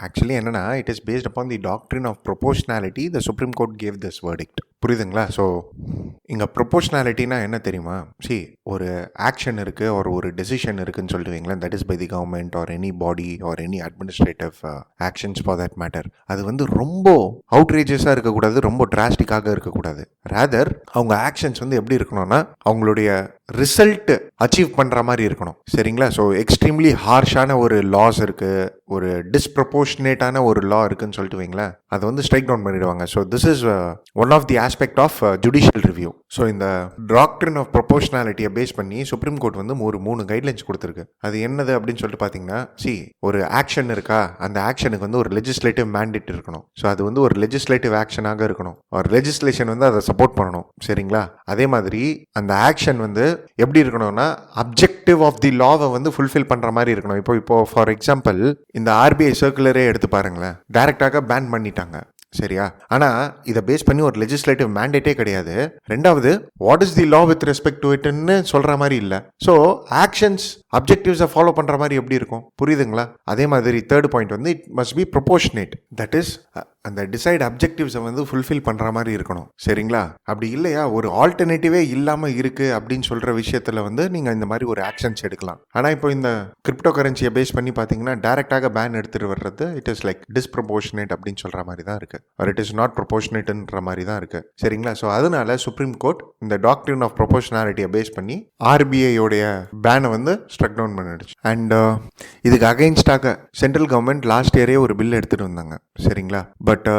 ஆக்சுவலி என்னன்னா, it is based upon the doctrine of proportionality the supreme court gave this verdict. புரியுதுங்களா? ஸோ இங்கே ப்ரொபோஷனாலிட்டினா என்ன தெரியுமா? ஒரு ஆக்ஷன் இருக்குது, ஒரு டெசிஷன் இருக்குன்னு சொல்லிட்டு வைங்களேன், that is by the government or any body or any administrative actions for that matter. அது வந்து ரொம்ப அவுட்ரேஜஸாக இருக்கக்கூடாது, ரொம்ப டிராஸ்டிக்காக இருக்கக்கூடாது. ரேதர் அவங்க ஆக்ஷன்ஸ் வந்து எப்படி இருக்கணும்னா, அவங்களுடைய ரிசல்ட் அச்சீவ் பண்ணுற மாதிரி இருக்கணும். சரிங்களா? ஸோ எக்ஸ்ட்ரீம்லி ஹார்ஷான ஒரு லாஸ் இருக்குது, ஒரு டிஸ்ப்ரப்போர்ஷனேட்டான ஒரு லா இருக்குன்னு சொல்லிட்டு வைங்களேன், அதை வந்து ஸ்ட்ரைக் டவுன் பண்ணிடுவாங்க. So this is one of the aspect of judicial review. So இந்த டாக்ட்ரின் ஆஃப் ப்ரொபோஷனாலிட்டியை பேஸ் பண்ணி சுப்ரீம் கோர்ட் வந்து ஒரு 3 கைட்லைன்ஸ் கொடுத்துருக்கு. அது என்னது அப்படின்னு சொல்லிட்டு பார்த்தீங்கன்னா, ஒரு ஆக்ஷன் இருக்கா, அந்த ஆக்ஷனுக்கு வந்து ஒரு லெஜிஸ்லேட்டிவ் மேண்டேட் இருக்கணும். ஸோ அது வந்து ஒரு லெஜிஸ்லேட்டிவ் ஆக்ஷனாக இருக்கணும், ஒரு லெஜிஸ்லேஷன் வந்து அதை சப்போர்ட் பண்ணணும். சரிங்களா? அதே மாதிரி அந்த ஆக்ஷன் வந்து எப்படி இருக்கணும்னா, அப்ஜெக்டிவ் ஆஃப் தி லாவை வந்து ஃபுல்ஃபில் பண்ணுற மாதிரி இருக்கணும். இப்போ ஃபார் எக்ஸாம்பிள் இந்த ஆர்பிஐ சர்க்குலரே எடுத்து பாருங்களேன், டைரக்டாக பேன் பண்ணிட்டாங்க. சரியா? ஆனால் இதை பேஸ் பண்ணி ஒரு லெஜிஸ்லேட்டிவ் மேண்டேட்டே கிடையாது. ரெண்டாவது, what is the law with respect to இட்னு சொல்கிற மாதிரி இல்லை. ஸோ ஆக்ஷன்ஸ் அப்ஜெக்டிவ்ஸை ஃபாலோ பண்ணுற மாதிரி எப்படி இருக்கும்? புரியுதுங்களா? அதே மாதிரி தேர்ட் பாயிண்ட் வந்து it must be proportionate. That is அந்த டிசைட் அப்ஜெக்டிவ்ஸை வந்து ஃபுல்ஃபில் பண்ணுற மாதிரி இருக்கணும். சரிங்களா? அப்படி இல்லையா, ஒரு ஆல்டர்னேட்டிவே இல்லாமல் இருக்குது அப்படின்னு சொல்கிற விஷயத்தில் வந்து நீங்கள் இந்த மாதிரி ஒரு ஆக்ஷன்ஸ் எடுக்கலாம். ஆனால் இப்போ இந்த கிரிப்டோ கரன்சியை பேஸ் பண்ணி பார்த்தீங்கன்னா, டைரெக்டாக பேன் எடுத்துகிட்டு வர்றது இட் இஸ் லைக் டிஸ்ப்ரொபோர்ஷனேட் அப்படின்னு சொல்கிற மாதிரி தான் இருக்குது, ஆர் இட் இஸ் நாட் ப்ரொபோர்ஷனேட்ன்ற மாதிரி தான் இருக்குது. சரிங்களா? ஸோ அதனால சுப்ரீம் கோர்ட் இந்த டாக்ட்ரின் ஆஃப் ப்ரொபோர்ஷனாலிட்டியை பேஸ் பண்ணி ஆர்பிஐயோடைய பேனை வந்து ஸ்ட்ரக் டவுன் பண்ணிடுச்சு. அண்ட் இதுக்கு அகைன்ஸ்டாக சென்ட்ரல் கவர்மெண்ட் லாஸ்ட் இயரே ஒரு பில் எடுத்துகிட்டு வந்தாங்க, சரிங்களா. பட்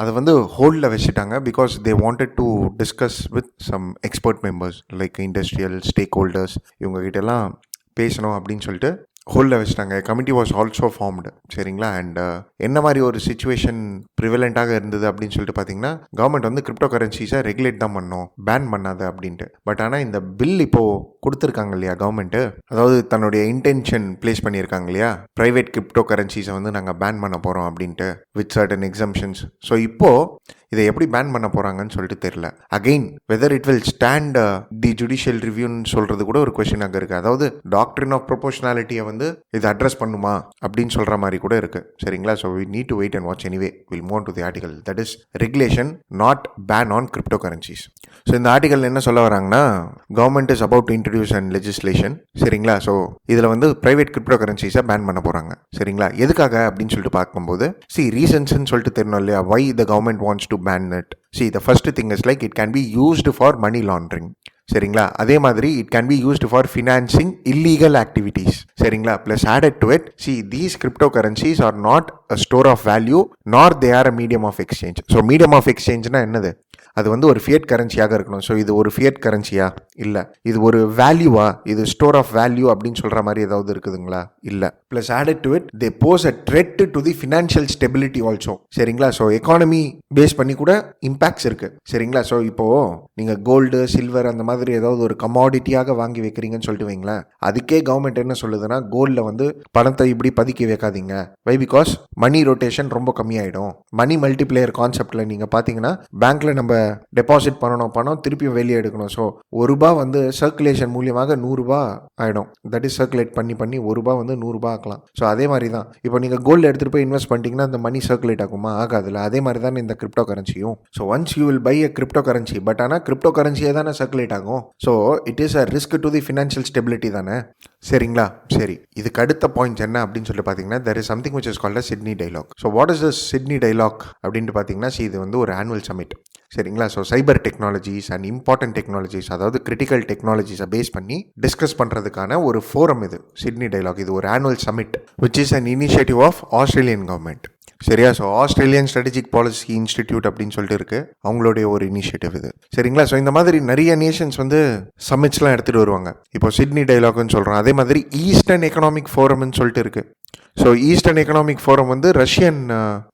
அதை வந்து ஹோல்டில் வச்சுட்டாங்க because they wanted to discuss with some expert members like industrial stakeholders, இவங்ககிட்டலாம் பேசணும் அப்படின்னு சொல்லிட்டு ஹோல்டில் வச்சுட்டாங்க. கமிட்டி வாஸ் ஆல்சோ ஃபார்ம்டு, சரிங்களா. அண்ட் என்ன மாதிரி ஒரு சுச்சுவேஷன் ப்ரிவலண்ட்டாக இருந்தது அப்படின்னு சொல்லிட்டு பார்த்தீங்கன்னா, கவர்மெண்ட் வந்து கிரிப்டோ கரன்சிஸை ரெகுலேட் தான் பண்ணோம், பேன் பண்ணாது அப்படின்ட்டு. பட் ஆனால் இந்த பில் இப்போது கொடுத்துருக்காங்க இல்லையா கவர்மெண்ட்டு, அதாவது தன்னுடைய இன்டென்ஷன் பிளேஸ் பண்ணியிருக்காங்க இல்லையா, ப்ரைவேட் கிரிப்டோ கரன்சிஸை வந்து நாங்கள் பேன் பண்ண போகிறோம் அப்படின்ட்டு வித் சர்டன் எக்ஸம்ஷன்ஸ். ஸோ இப்போது இதை எப்படி பேன் பண்ண போகிறாங்கன்னு சொல்லிட்டு தெரியல. Again whether it will stand the judicial ரிவ்யூன்னு சொல்கிறது கூட ஒரு கொஸ்டின் அங்கே இருக்குது. அதாவது டாக்ட்ரின் ஆஃப் ப்ரொபோஷனாலிட்டியை வந்து இதை அட்ரஸ் பண்ணுமா அப்படின்னு சொல்கிற மாதிரி கூட இருக்குது, சரிங்களா. So we need to wait and watch. Anyway will move to the article, that is regulation not ban on crypto currencies. So இந்த ஆர்டிகல் என்ன சொல்ல வராங்கன்னா, government is about to introduce and legislation, சரிங்களா. ஸோ இதில் வந்து private crypto கரன்சிஸை pan பண்ண போகிறாங்க, சரிங்களா. எதுக்காக அப்படின்னு சொல்லிட்டு பார்க்கும்போது ரீசன்ஸ்ன்னு சொல்லிட்டு தெரியணும் இல்லையா, why the government wants to ban it. See, the first thing is like it can be used for money laundering, சரிங்களா. அதே மாதிரி it can be used for financing illegal activities, சரிங்களா. plus added to it, see, these cryptocurrencies are not a store of value nor they are a medium of exchange. so medium of exchange na என்னது, அது வந்து ஒரு Fiat கரன்சியாக இருக்கணும். So இது ஒரு Fiat கரன்சியா இல்லை, இது ஒரு வேல்யூவா, இது ஸ்டோர் ஆஃப் வேல்யூ அப்படின்னு சொல்கிற மாதிரி ஏதாவது இருக்குதுங்களா, இல்லை. Plus added to it they pose a threat to the financial stability also, சரிங்களா. ஸோ எக்கானமி பேஸ் பண்ணி கூட இம்பாக்ட்ஸ் இருக்குது, சரிங்களா. ஸோ இப்போது நீங்கள் கோல்டு சில்வர் அந்த மாதிரி ஏதாவது ஒரு கமாடிட்டியாக வாங்கி வைக்கிறீங்கன்னு சொல்லிட்டு வைங்களேன், அதுக்கே கவர்மெண்ட் என்ன சொல்லுதுன்னா, கோல்டில் வந்து பணத்தை இப்படி பதுக்கி வைக்காதீங்க. வை, பிகாஸ் மணி ரொட்டேஷன் ரொம்ப கம்மியாயிடும். மணி மல்டிப்ளேயர் கான்செப்டில் நீங்கள் பார்த்தீங்கன்னா, பேங்க்கில் நம்ம டெபாசிட் பண்ணணும், பணம் திருப்பி வெளியே எடுக்கணும். ஸோ ₹1 வந்து சர்க்குலேஷன் மூலியமாக ₹100 ஆகிடும். தட் இஸ் சர்க்குலேட் பண்ணி ₹1 வந்து ₹100 ஆக்கலாம். ஸோ அதே மாதிரி தான் இப்போ நீங்கள் கோல்டு எடுத்துகிட்டு போய் இன்வெஸ்ட் பண்ணிட்டீங்கன்னா அந்த மணி சர்க்குலேட் ஆகுமா, ஆகாதுல்ல. அதே மாதிரி தான் இந்த கிரிப்டோ கரன்சியும். So once you will buy a crypto currency, but ஆனால் கிரிப்டோ கரன்சியே தானே சர்க்குலேட் ஆகும். So it is a risk to the financial stability தானே, சரிங்களா. சரி, இதுக்கு அடுத்த பாயிண்ட்ஸ் என்ன அப்படின்னு சொல்லிட்டு பார்த்தீங்கன்னா, there is something which is called as Sydney Dialogue. So what is the Sydney dialogue அப்படின்ட்டு பார்த்தீங்கன்னா, இது வந்து ஒரு ஆனுவல் சமிட், சரிங்களா. So cyber technologies and important technologies, அதாவது கிரிட்டிக்கல் டெக்னாலஜிஸை பேஸ் பண்ணி டிஸ்கஸ் பண்ணுறதுக்கான ஒரு ஃபோரம் இது சிட்னி டைலாக். இது ஒரு annual summit which is an initiative of Australian government, சரியா. So Australian strategic policy institute அப்படின்னு சொல்லிட்டு இருக்கு, அவங்களுடைய ஒரு இனிஷியேட்டிவ் இது, சரிங்களா. ஸோ இந்த மாதிரி நிறைய நேஷன்ஸ் வந்து சமிட்ஸ்லாம் எடுத்துகிட்டு வருவாங்க. இப்போ சிட்னி டைலாக்னு சொல்கிறோம். அதே மாதிரி ஈஸ்டர்ன் எக்கனாமிக் ஃபோரம்னு சொல்லிட்டு இருக்கு. ஸோ ஈஸ்டர்ன் எக்கனாமிக் ஃபோரம் வந்து ரஷ்யன்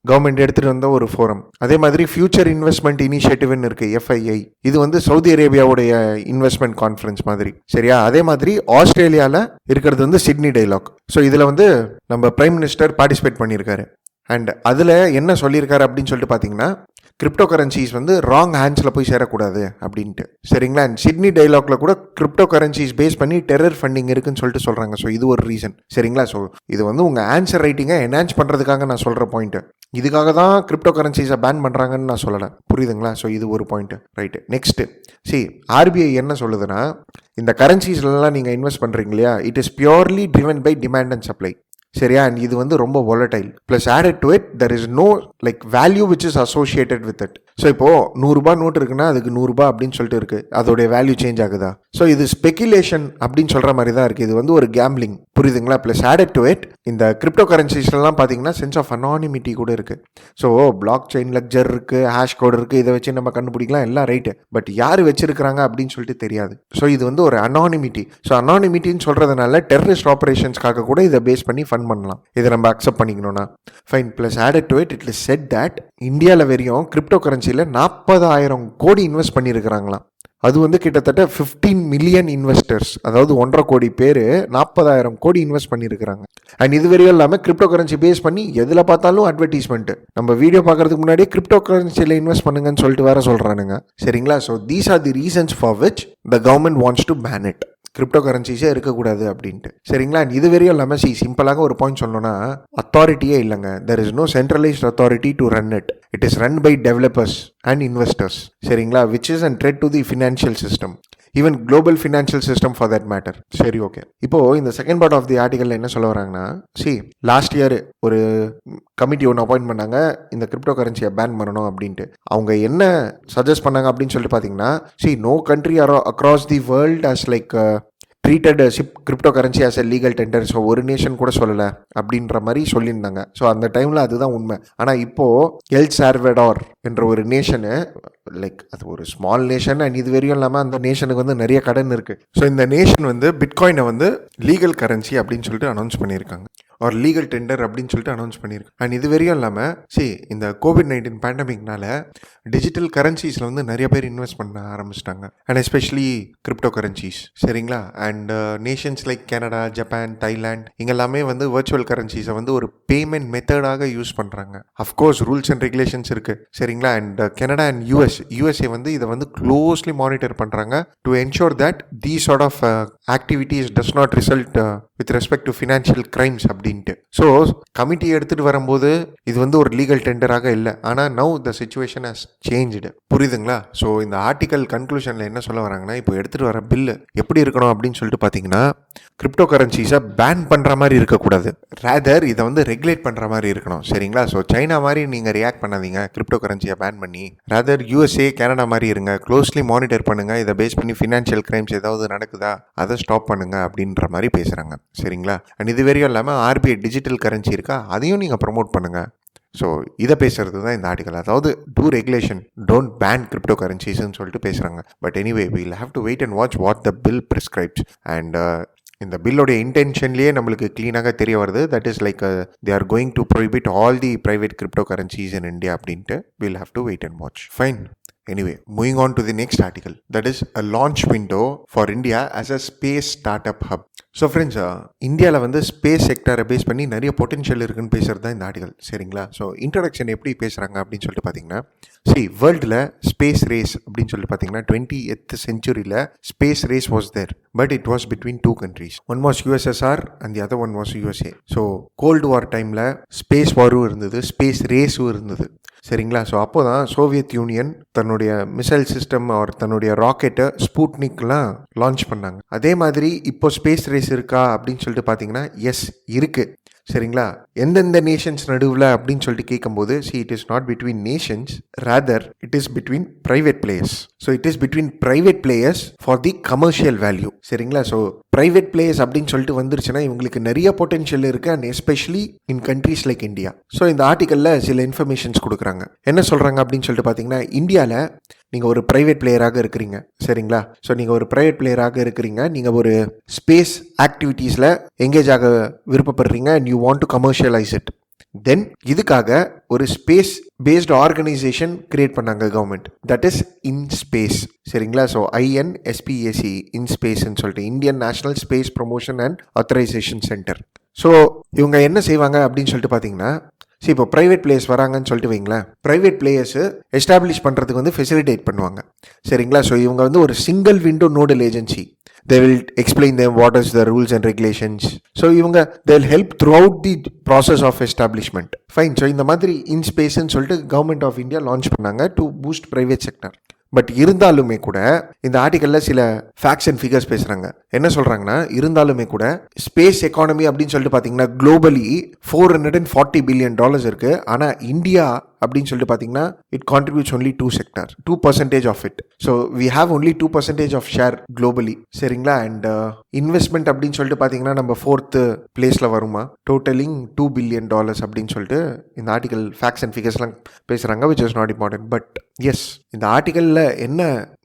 கவர்மெண்ட் எடுத்துகிட்டு வந்த ஒரு ஃபோரம். அதே மாதிரி ஃபியூச்சர் இன்வெஸ்ட்மெண்ட் இனிஷியேட்டிவ்னு இருக்குது, FII. இது வந்து சவுதி அரேபியாவுடைய இன்வெஸ்ட்மெண்ட் கான்ஃபரன்ஸ் மாதிரி, சரியா. அதே மாதிரி ஆஸ்திரேலியாவில் இருக்கிறது வந்து சிட்னி டைலாக். ஸோ இதில் வந்து நம்ம பிரைம் மினிஸ்டர் பார்ட்டிசிபேட் பண்ணியிருக்காரு. அண்ட் அதில் என்ன சொல்லியிருக்காரு அப்படின்னு சொல்லிட்டு பார்த்தீங்கன்னா, கிரிப்டோ கரன்சிஸ் வந்து ராங் ஹேண்ட்ஸில் போய் சேரக்கூடாது அப்படின்ட்டு, சரிங்களா. அண்ட் சிட்னி டைலாக்ல கூட கிரிப்டோ கரன்சிஸ் பேஸ் பண்ணி டெரர் ஃபண்டிங் இருக்குன்னு சொல்லிட்டு சொல்கிறாங்க. ஸோ இது ஒரு ரீசன், சரிங்களா. ஸோ இது வந்து உங்கள் ஆன்சர் ரைட்டிங்கை என்ஹான்ஸ் பண்ணுறதுக்காக நான் சொல்கிற பாயிண்ட்டு. இதுக்காக தான் கிரிப்டோ கரன்சிஸை பேன் பண்ணுறாங்கன்னு நான் சொல்லலை, புரியுதுங்களா. ஸோ இது ஒரு பாயிண்ட்டு, ரைட்டு. நெக்ஸ்ட்டு RBI என்ன சொல்லுதுன்னா, இந்த கரன்சிஸ்லாம் நீங்கள் இன்வெஸ்ட் பண்ணுறீங்க இல்லையா, it is purely driven by demand and supply, சரியா. அண்ட் இது வந்து ரொம்ப volatile. Plus added to it there is no like value which is associated with it. So இப்போது ₹100 நோட்டு இருக்குன்னா அதுக்கு ₹100 அப்படின்னு சொல்லிட்டு இருக்குது, அதோடைய வேல்யூ சேஞ்ச் ஆகுதா. ஸோ இது ஸ்பெகுலேஷன் அப்படின்னு சொல்கிற மாதிரி தான் இருக்குது. இது வந்து ஒரு கேம்பிளிங், புரியுதுங்களா. ப்ளஸ் added to it இந்த கிரிப்டோ கரன்சிஸ்லாம் பார்த்தீங்கன்னா சென்ஸ் ஆஃப் அனானிமிட்டி கூட இருக்குது. ஸோ பிளாக் செயின் லெட்ஜர் இருக்குது, ஹேஷ் கோட் இருக்குது, இதை வச்சு நம்ம கண்டுபிடிக்கலாம், எல்லாம் ரைட்டு. பட் யார் வச்சிருக்கிறாங்க அப்படின்னு சொல்லிட்டு தெரியாது. ஸோ இது வந்து ஒரு அனானிமிட்டி. ஸோ அனானிமிட்டின்னு சொல்கிறதுனால டெரரிஸ்ட் ஆப்ரேஷன்ஸ்க்காக கூட இதை பேஸ் பண்ணி ஃபண்ட் பண்ணலாம். இதை நம்ம அக்செப்ட் பண்ணிக்கணும்னா fine. Plus added to it it is said that இந்தியாவில் வரையும் கிரிப்டோ கரன்சியில் 40,000 கோடி இன்வெஸ்ட் பண்ணியிருக்கிறாங்களாம். அது வந்து கிட்டத்தட்ட 15 மில்லியன் இன்வெஸ்டர்ஸ், அதாவது 1.5 கோடி பேர் 40,000 கோடி இன்வெஸ்ட் பண்ணியிருக்கிறாங்க. அண்ட் இது வரையும் இல்லாமல் கிரிப்டோ கரன்சி பேஸ் பண்ணி எதில் பார்த்தாலும் அட்வர்டைஸ்மெண்ட். நம்ம வீடியோ பார்க்கறதுக்கு முன்னாடியே கிரிப்டோ கரன்சியில் இன்வெஸ்ட் பண்ணுங்கன்னு சொல்லிட்டு வேற சொல்கிறானுங்க, சரிங்களா. So these are the reasons for which the government wants to ban it. Crypto கரன்சிஸே இருக்கக்கூடாது அப்படின்ட்டு, சரிங்களா. இது வரையும் இல்லாமல் சிம்பிளாக ஒரு பாயிண்ட் சொல்லணும்னா, அத்தாரிட்டியே இல்லைங்க. There is no centralised authority to run it. It is run by developers and investors, சரிங்களா. Which is and threat to the financial system, even global financial system for that matter. சரி, okay. இப்போது இந்த second part of the article என்ன சொல்ல வராங்கன்னா, last year ஒரு committee ஒன்று appoint பண்ணாங்க இந்த கிரிப்டோ கரன்சியை பேன் பண்ணணும் அப்படின்ட்டு. அவங்க என்ன சஜஸ்ட் பண்ணாங்க அப்படின்னு சொல்லிட்டு பார்த்தீங்கன்னா, no country across the world as like treated crypto currency as a legal tender. So ஒரு நேஷன் கூட சொல்லலை அப்படின்ற மாதிரி சொல்லியிருந்தாங்க. ஸோ அந்த டைமில் அதுதான் உண்மை. ஆனால் இப்போது எல் சால்வடார் என்ற ஒரு நேஷனு, லைக் அது ஒரு ஸ்மால் நேஷன் அண்ட் இது வரையும் இல்லாமல் அந்த நேஷனுக்கு வந்து நிறைய கடன் இருக்குது. ஸோ இந்த நேஷன் வந்து பிட்காயினை வந்து லீகல் கரன்சி அப்படின்னு சொல்லிட்டு அனௌன்ஸ் பண்ணியிருக்காங்க, ஒரு லீகல் டெண்டர் அப்படின்னு சொல்லிட்டு அனௌன்ஸ் பண்ணியிருக்காங்க. அண்ட் இது வரையும் இல்லாமல் இந்த கோவிட்-19 பேண்டமிக்னால டிஜிட்டல் கரன்சிஸில் வந்து நிறைய பேர் இன்வெஸ்ட் பண்ண ஆரம்பிச்சிட்டாங்க, அண்ட் எஸ்பெஷலி கிரிப்டோ கரன்சிஸ். சரிங்களா? And nations like Canada, Japan, Thailand இங்கெல்லாமே வந்து வர்ச்சுவல் கரன்சிஸை வந்து ஒரு பேமெண்ட் மெத்தடாக யூஸ் பண்ணுறாங்க. அஃப்கோர்ஸ் ரூல்ஸ் அண்ட் ரெகுலேஷன்ஸ் இருக்குது. சரிங்களா? அண்ட் கனடா அண்ட் யூஎஸ்ஏ வந்து இதை வந்து க்ளோஸ்லி மானிட்டர் பண்ணுறாங்க to ensure that these sort of activities does not result with respect to financial crimes அப்படின்ட்டு. ஸோ கமிட்டி எடுத்துகிட்டு வரும்போது இது வந்து ஒரு லீகல் டெண்டராக இல்லை. ஆனால் now the situation has changed. புரியுதுங்களா? ஸோ இந்த ஆர்டிக்கல் கன்க்ளூஷனில் என்ன சொல்ல வராங்கன்னா, இப்போ எடுத்துகிட்டு வர பில்லு எப்படி இருக்கணும் அப்படின்னு சொல்லிட்டு பார்த்தீங்கன்னா, கிரிப்டோ கரன்சிஸை பேன் பண்ணுற மாதிரி இருக்கக்கூடாது, ரேதர் இதை வந்து ரெகுலேட் பண்ணுற மாதிரி இருக்கணும். சரிங்களா? ஸோ சைனா மாதிரி நீங்கள் ரியாக்ட் பண்ணாதீங்க கிரிப்டோ கரன்சியை பேன் பண்ணி, ரேதர் யூஎஸ்ஏ, கனடா மாதிரி இருங்க, க்ளோஸ்லி மானிட்டர் பண்ணுங்கள், இதை பேஸ் பண்ணி ஃபினான்ஷியல் கிரைம்ஸ் ஏதாவது நடக்குதா அதை ஸ்டாப் பண்ணுங்க அப்படின்ற மாதிரி பேசுகிறாங்க. சரிங்களா? அண்ட் இது வரையும் இல்லாமல் ஆர்பிஐ டிஜிட்டல் கரன்சி இருக்கா, அதையும் நீங்கள் ப்ரமோட் பண்ணுங்கள். ஸோ இதை பேசுறது தான் இந்த ஆர்டிக்கல். அதாவது do regulation, don't ban crypto கரன்சிஸ்ன்னு சொல்லிட்டு பேசுகிறாங்க. But anyway we'll have to wait and watch what the bill prescribes. அண்ட் இந்த பில்லோடைய இன்டென்ஷன்லேயே நம்மளுக்கு க்ளீனாக தெரிய வருது. That is like they are going to prohibit all the private crypto currencies in India அப்படின்ட்டு. We'll have to wait and watch. Fine. Anyway, moving on to the next article, that is a launch window for India as a space startup hub. So friends, இந்தியாவில் வந்து space செக்டரை base பண்ணி நிறைய potential இருக்குன்னு பேசுகிறது தான் இந்த article. சரிங்களா? So introduction எப்படி பேசுகிறாங்க அப்படின்னு சொல்லிட்டு பார்த்தீங்கன்னா, வேர்ல்டில் ஸ்பேஸ் ரேஸ் அப்படின்னு சொல்லிட்டு பார்த்தீங்கன்னா 20th century space race was there, but it was between two countries. One was USSR and the other one was USA. So cold war டைமில் ஸ்பேஸ் வாரும் இருந்தது, ஸ்பேஸ் ரேஸும் இருந்தது. சரிங்களா? ஸோ அப்போ தான் சோவியத் யூனியன் தன்னுடைய மிசைல் சிஸ்டம் ஆர் தன்னுடைய ராக்கெட்டை ஸ்பூட்னிக்லாம் லான்ச் பண்ணாங்க. அதே மாதிரி இப்போ ஸ்பேஸ் ரேஸ் இருக்கா அப்படின்னு சொல்லிட்டு பார்த்தீங்கன்னா, எஸ் இருக்குது. சரிங்களா? எந்தெந்த நேஷன்ஸ் நடுவில் அப்படின்னு சொல்லிட்டு கேட்கும்போது, it is not between Nations, rather it is between private players. So it is between private players for the commercial value. சரிங்களா? ஸோ ப்ரைவேட் பிளேயர்ஸ் அப்படின்னு சொல்லிட்டு வந்துருச்சுன்னா இவங்களுக்கு நிறைய பொட்டென்ஷியல் இருக்குது, and especially in countries like India. So இந்த ஆர்டிக்கலில் சில informations கொடுக்குறாங்க. என்ன சொல்கிறாங்க அப்படின்னு சொல்லிட்டு பார்த்தீங்கன்னா, இந்தியாவில் நீங்கள் ஒரு ப்ரைவேட் பிளேயராக இருக்கிறீங்க. சரிங்களா? ஸோ நீங்கள் ஒரு ப்ரைவேட் பிளேயராக இருக்கிறீங்க, நீங்கள் ஒரு ஸ்பேஸ் ஆக்டிவிட்டீஸில் எங்கேஜ் ஆக விருப்பப்படுறீங்க, and you want to commercialise it. Then இதுக்காக ஒரு ஸ்பேஸ் பேஸ்டு ஆர்கனைசேஷன் கிரியேட் பண்ணாங்க கவர்மெண்ட், தட் இஸ் இன்ஸ்பேஸ். சரிங்களா? ஸோ INSPAC, இன்ஸ்பேஸ்ன்னு சொல்லிட்டு Indian national space promotion and authorisation centre. So இவங்க என்ன செய்வாங்க அப்படின்னு சொல்லிட்டு பார்த்தீங்கன்னா, இப்போ ப்ரைவேட் பிளேயர்ஸ் வராங்கன்னு சொல்லிட்டு வைங்களேன், ப்ரைவேட் பிளேயர்ஸு எஸ்டாப்ளிஷ் பண்ணுறதுக்கு வந்து ஃபெசிலிட்டேட் பண்ணுவாங்க. சரிங்களா? ஸோ இவங்க வந்து ஒரு single window nodal agency. They will explain them what is the rules and regulations. So they'll help throughout the process of establishment. Fine. So இந்த மாதிரி இன்ஸ்பேஸ்ன்னு சொல்லிட்டு கவர்மெண்ட் ஆஃப் இந்தியா லான்ச் பண்ணாங்க to boost private sector. But இருந்தாலுமே கூட இந்த ஆர்டிக்கலில் சில facts and figures பேசுகிறாங்க. என்ன சொல்கிறாங்கன்னா, இருந்தாலுமே கூட ஸ்பேஸ் எக்கானமி அப்படின்னு சொல்லிட்டு பார்த்தீங்கன்னா குளோபலி $440 billion இருக்குது. ஆனால் இந்தியா அப்படின்னு சொல்லிட்டு பார்த்தீங்கன்னா it contributes only 2% of it. So we have only 2% of share globally. சரிங்களா? அண்ட் இன்வெஸ்ட்மெண்ட் அப்படின்னு சொல்லிட்டு பார்த்தீங்கன்னா நம்ம 4th பிளேஸில் வருமா, டோட்டலிங் $2 billion அப்படின்னு சொல்லிட்டு இந்த ஆர்டிக்கல் ஃபேக்ட்ஸ் அண்ட் ஃபிகர்ஸ்லாம் பேசுகிறாங்க, which is not important. But yes, இந்த ஆர்டிக்கலில் என்ன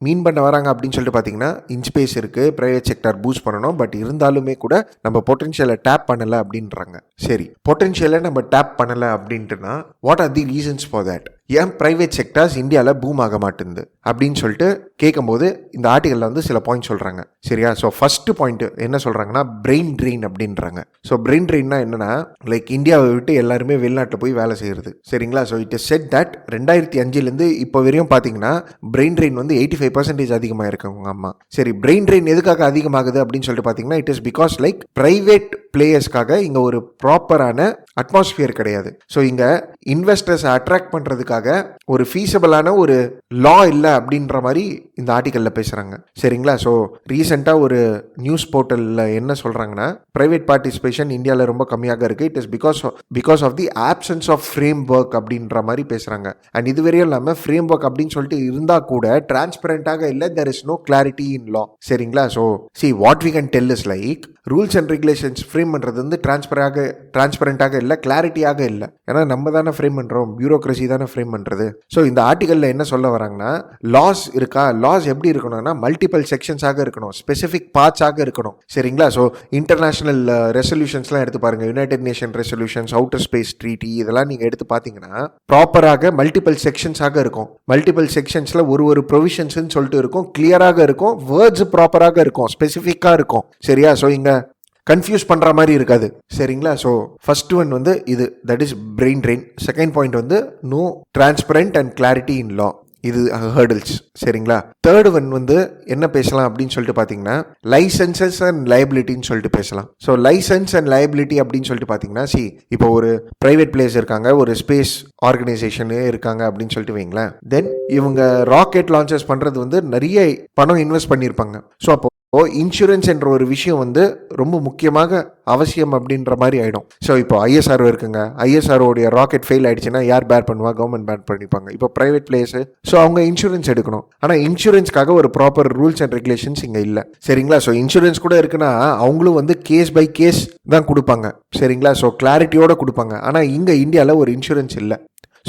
மீன் பண்ண வராங்க அப்படின்னு சொல்லிட்டு பார்த்தீங்கன்னா, இன்ஸ்பேஸ் இருக்குது, ப்ரைவேட் செக்டர் பூஸ்ட் பண்ணணும், பட் இருந்தாலுமே கூட நம்ம பொட்டன்ஷியலை டேப் பண்ணலை அப்படின்றாங்க. சரி, பொட்டன்ஷியலை நம்ம டேப் பண்ணலை அப்படின்ட்டுனா what are the reasons for that? ஏன் ப்ரைவேட் செக்டர்ஸ் இந்தியாவில் பூம் ஆக மாட்டேங்குது அப்படின்னு சொல்லிட்டு கேட்கும்போது இந்த ஆர்டிக்கலில் வந்து சில பாயிண்ட் சொல்கிறாங்க. சரியா? ஸோ ஃபஸ்ட்டு பாயிண்ட் என்ன சொல்கிறாங்கன்னா, பிரெயின் ட்ரெயின் அப்படின்றாங்க. ஸோ பிரெயின் ட்ரெயின்னா என்னன்னா, லைக் இந்தியாவை விட்டு எல்லாருமே வெளிநாட்டில் போய் வேலை செய்கிறது. சரிங்களா? So it is set that 2005 இப்போ வரையும் பார்த்தீங்கன்னா பிரெயின் ட்ரெயின் வந்து 85% அதிகமாக இருக்காங்க. அம்மா சரி, பிரெயின் ட்ரெயின் எதுக்காக அதிகமாகுது அப்படின்னு சொல்லிட்டு பார்த்தீங்கன்னா, it is because like private பிளேயர்ஸ்க்காக இங்கே ஒரு ப்ராப்பரான அட்மாஸ்பியர் கிடையாது. ஸோ இங்கே இன்வெஸ்டர்ஸை அட்ராக்ட் பண்ணுறதுக்காக பண்ணுறதுக்காக ஒரு ஃபீஸபிளான ஒரு லா இல்லை அப்படின்ற மாதிரி இந்த ஆர்டிக்கலில் பேசுகிறாங்க. சரிங்களா? ஸோ ரீசெண்டாக ஒரு நியூஸ் போர்ட்டலில் என்ன சொல்கிறாங்கன்னா, ப்ரைவேட் பார்ட்டிசிபேஷன் இந்தியாவில் ரொம்ப கம்மியாக இருக்குது. It is because of the options of framework அப்படின்ற மாதிரி பேசுகிறாங்க. அண்ட் இதுவரையும் இல்லாமல் ஃப்ரேம் ஒர்க் அப்படின்னு சொல்லிட்டு இருந்தால் கூட டிரான்ஸ்பரண்டாக இல்லை, there is no clarity in law. சரிங்களா? So what we can tell is like rules and regulations frame பண்ணுறது வந்து டிரான்ஸ்பரண்டாக இல்லை, கிளாரிட்டியாக இல்லை. ஏன்னா நம்ம தானே ஃப்ரேம் பண்ணுறோம், பியூரோக்ரஸி தானே ஃப்ரேம் பண்ணுறது. ஸோ இந்த ஆர்டிக்கலில் என்ன சொல்ல வராங்கன்னா, லாஸ் இருக்கா, லாஸ் எப்படி இருக்கணும்னா மல்டிபிள் செக்ஷன்ஸாக இருக்கணும், ஸ்பெசிஃபிக் பார்ட்ஸாக இருக்கணும். சரிங்களா? ஸோ இன்டர்நேஷனல் ரெசல்யூஷன்ஸ்லாம் எடுத்து பாருங்கள், United nation resolutions, outer space treaty, இதெல்லாம் நீங்கள் எடுத்து பார்த்தீங்கன்னா ப்ராப்பராக மல்டிபிள் செக்ஷன்ஸாக இருக்கும். மல்டிபிள் செக்ஷன்ஸில் ஒரு ப்ரொவிஷன்ஸ்ன்னு சொல்லிட்டு இருக்கும், கிளியராக இருக்கும், வேர்ட்ஸ் ப்ராப்பராக இருக்கும், ஸ்பெசிஃபிக்காக இருக்கும். சரியா? ஸோ இங்கே கன்ஃபியூஸ் பண்ணுற மாதிரி இருக்காது. சரிங்களா? ஸோ ஃபர்ஸ்ட் ஒன் வந்து இது, that is brain drain. Second point வந்து no transparent and clarity in law, இது ஹர்டில்ஸ். சரிங்களா? தேர்ட் ஒன் வந்து என்ன பேசலாம் அப்படின்னு சொல்லிட்டு பார்த்தீங்கன்னா, லைசன்சஸ் அண்ட் லைபிலிட்டின்னு சொல்லிட்டு பேசலாம். ஸோ லைசன்ஸ் அண்ட் லைபிலிட்டி அப்படின்னு சொல்லிட்டு பார்த்தீங்கன்னா, இப்போ ஒரு ப்ரைவேட் பிளேஸ் இருக்காங்க, ஒரு ஸ்பேஸ் ஆர்கனைசேஷனே இருக்காங்க அப்படின்னு சொல்லிட்டு வைங்களேன். தென் இவங்க ராக்கெட் லான்ச்சஸ் பண்ணுறது வந்து நிறைய பணம் இன்வெஸ்ட் பண்ணியிருப்பாங்க. ஸோ அப்போ இன்சூரன்ஸ் என்ற ஒரு விஷயம் வந்து ரொம்ப முக்கியமாக அவசியம் அப்படின்ற மாதிரி ஆகிடும். ஸோ இப்போ ஐஎஸ்ஆர்ஓ இருக்குங்க, ஐஎஸ்ஆர்ஓடைய ராக்கெட் ஃபெயில் ஆயிடுச்சுன்னா யார் பேர் பண்ணுவா? கவர்மெண்ட் பேர் பண்ணிப்பாங்க. இப்போ ப்ரைவேட் பிளேஸு, ஸோ அவங்க இன்சூரன்ஸ் எடுக்கணும். ஆனால் இன்சூரன்ஸ்க்காக ஒரு ப்ராப்பர் ரூல்ஸ் அண்ட் ரெகுலேஷன்ஸ் இங்கே இல்லை. சரிங்களா? ஸோ இன்சூரன்ஸ் கூட இருக்குன்னா அவங்களும் வந்து கேஸ் பை கேஸ் தான் கொடுப்பாங்க. சரிங்களா? ஸோ கிளாரிட்டியோட கொடுப்பாங்க. ஆனால் இங்கே இந்தியாவில் ஒரு இன்சூரன்ஸ் இல்லை.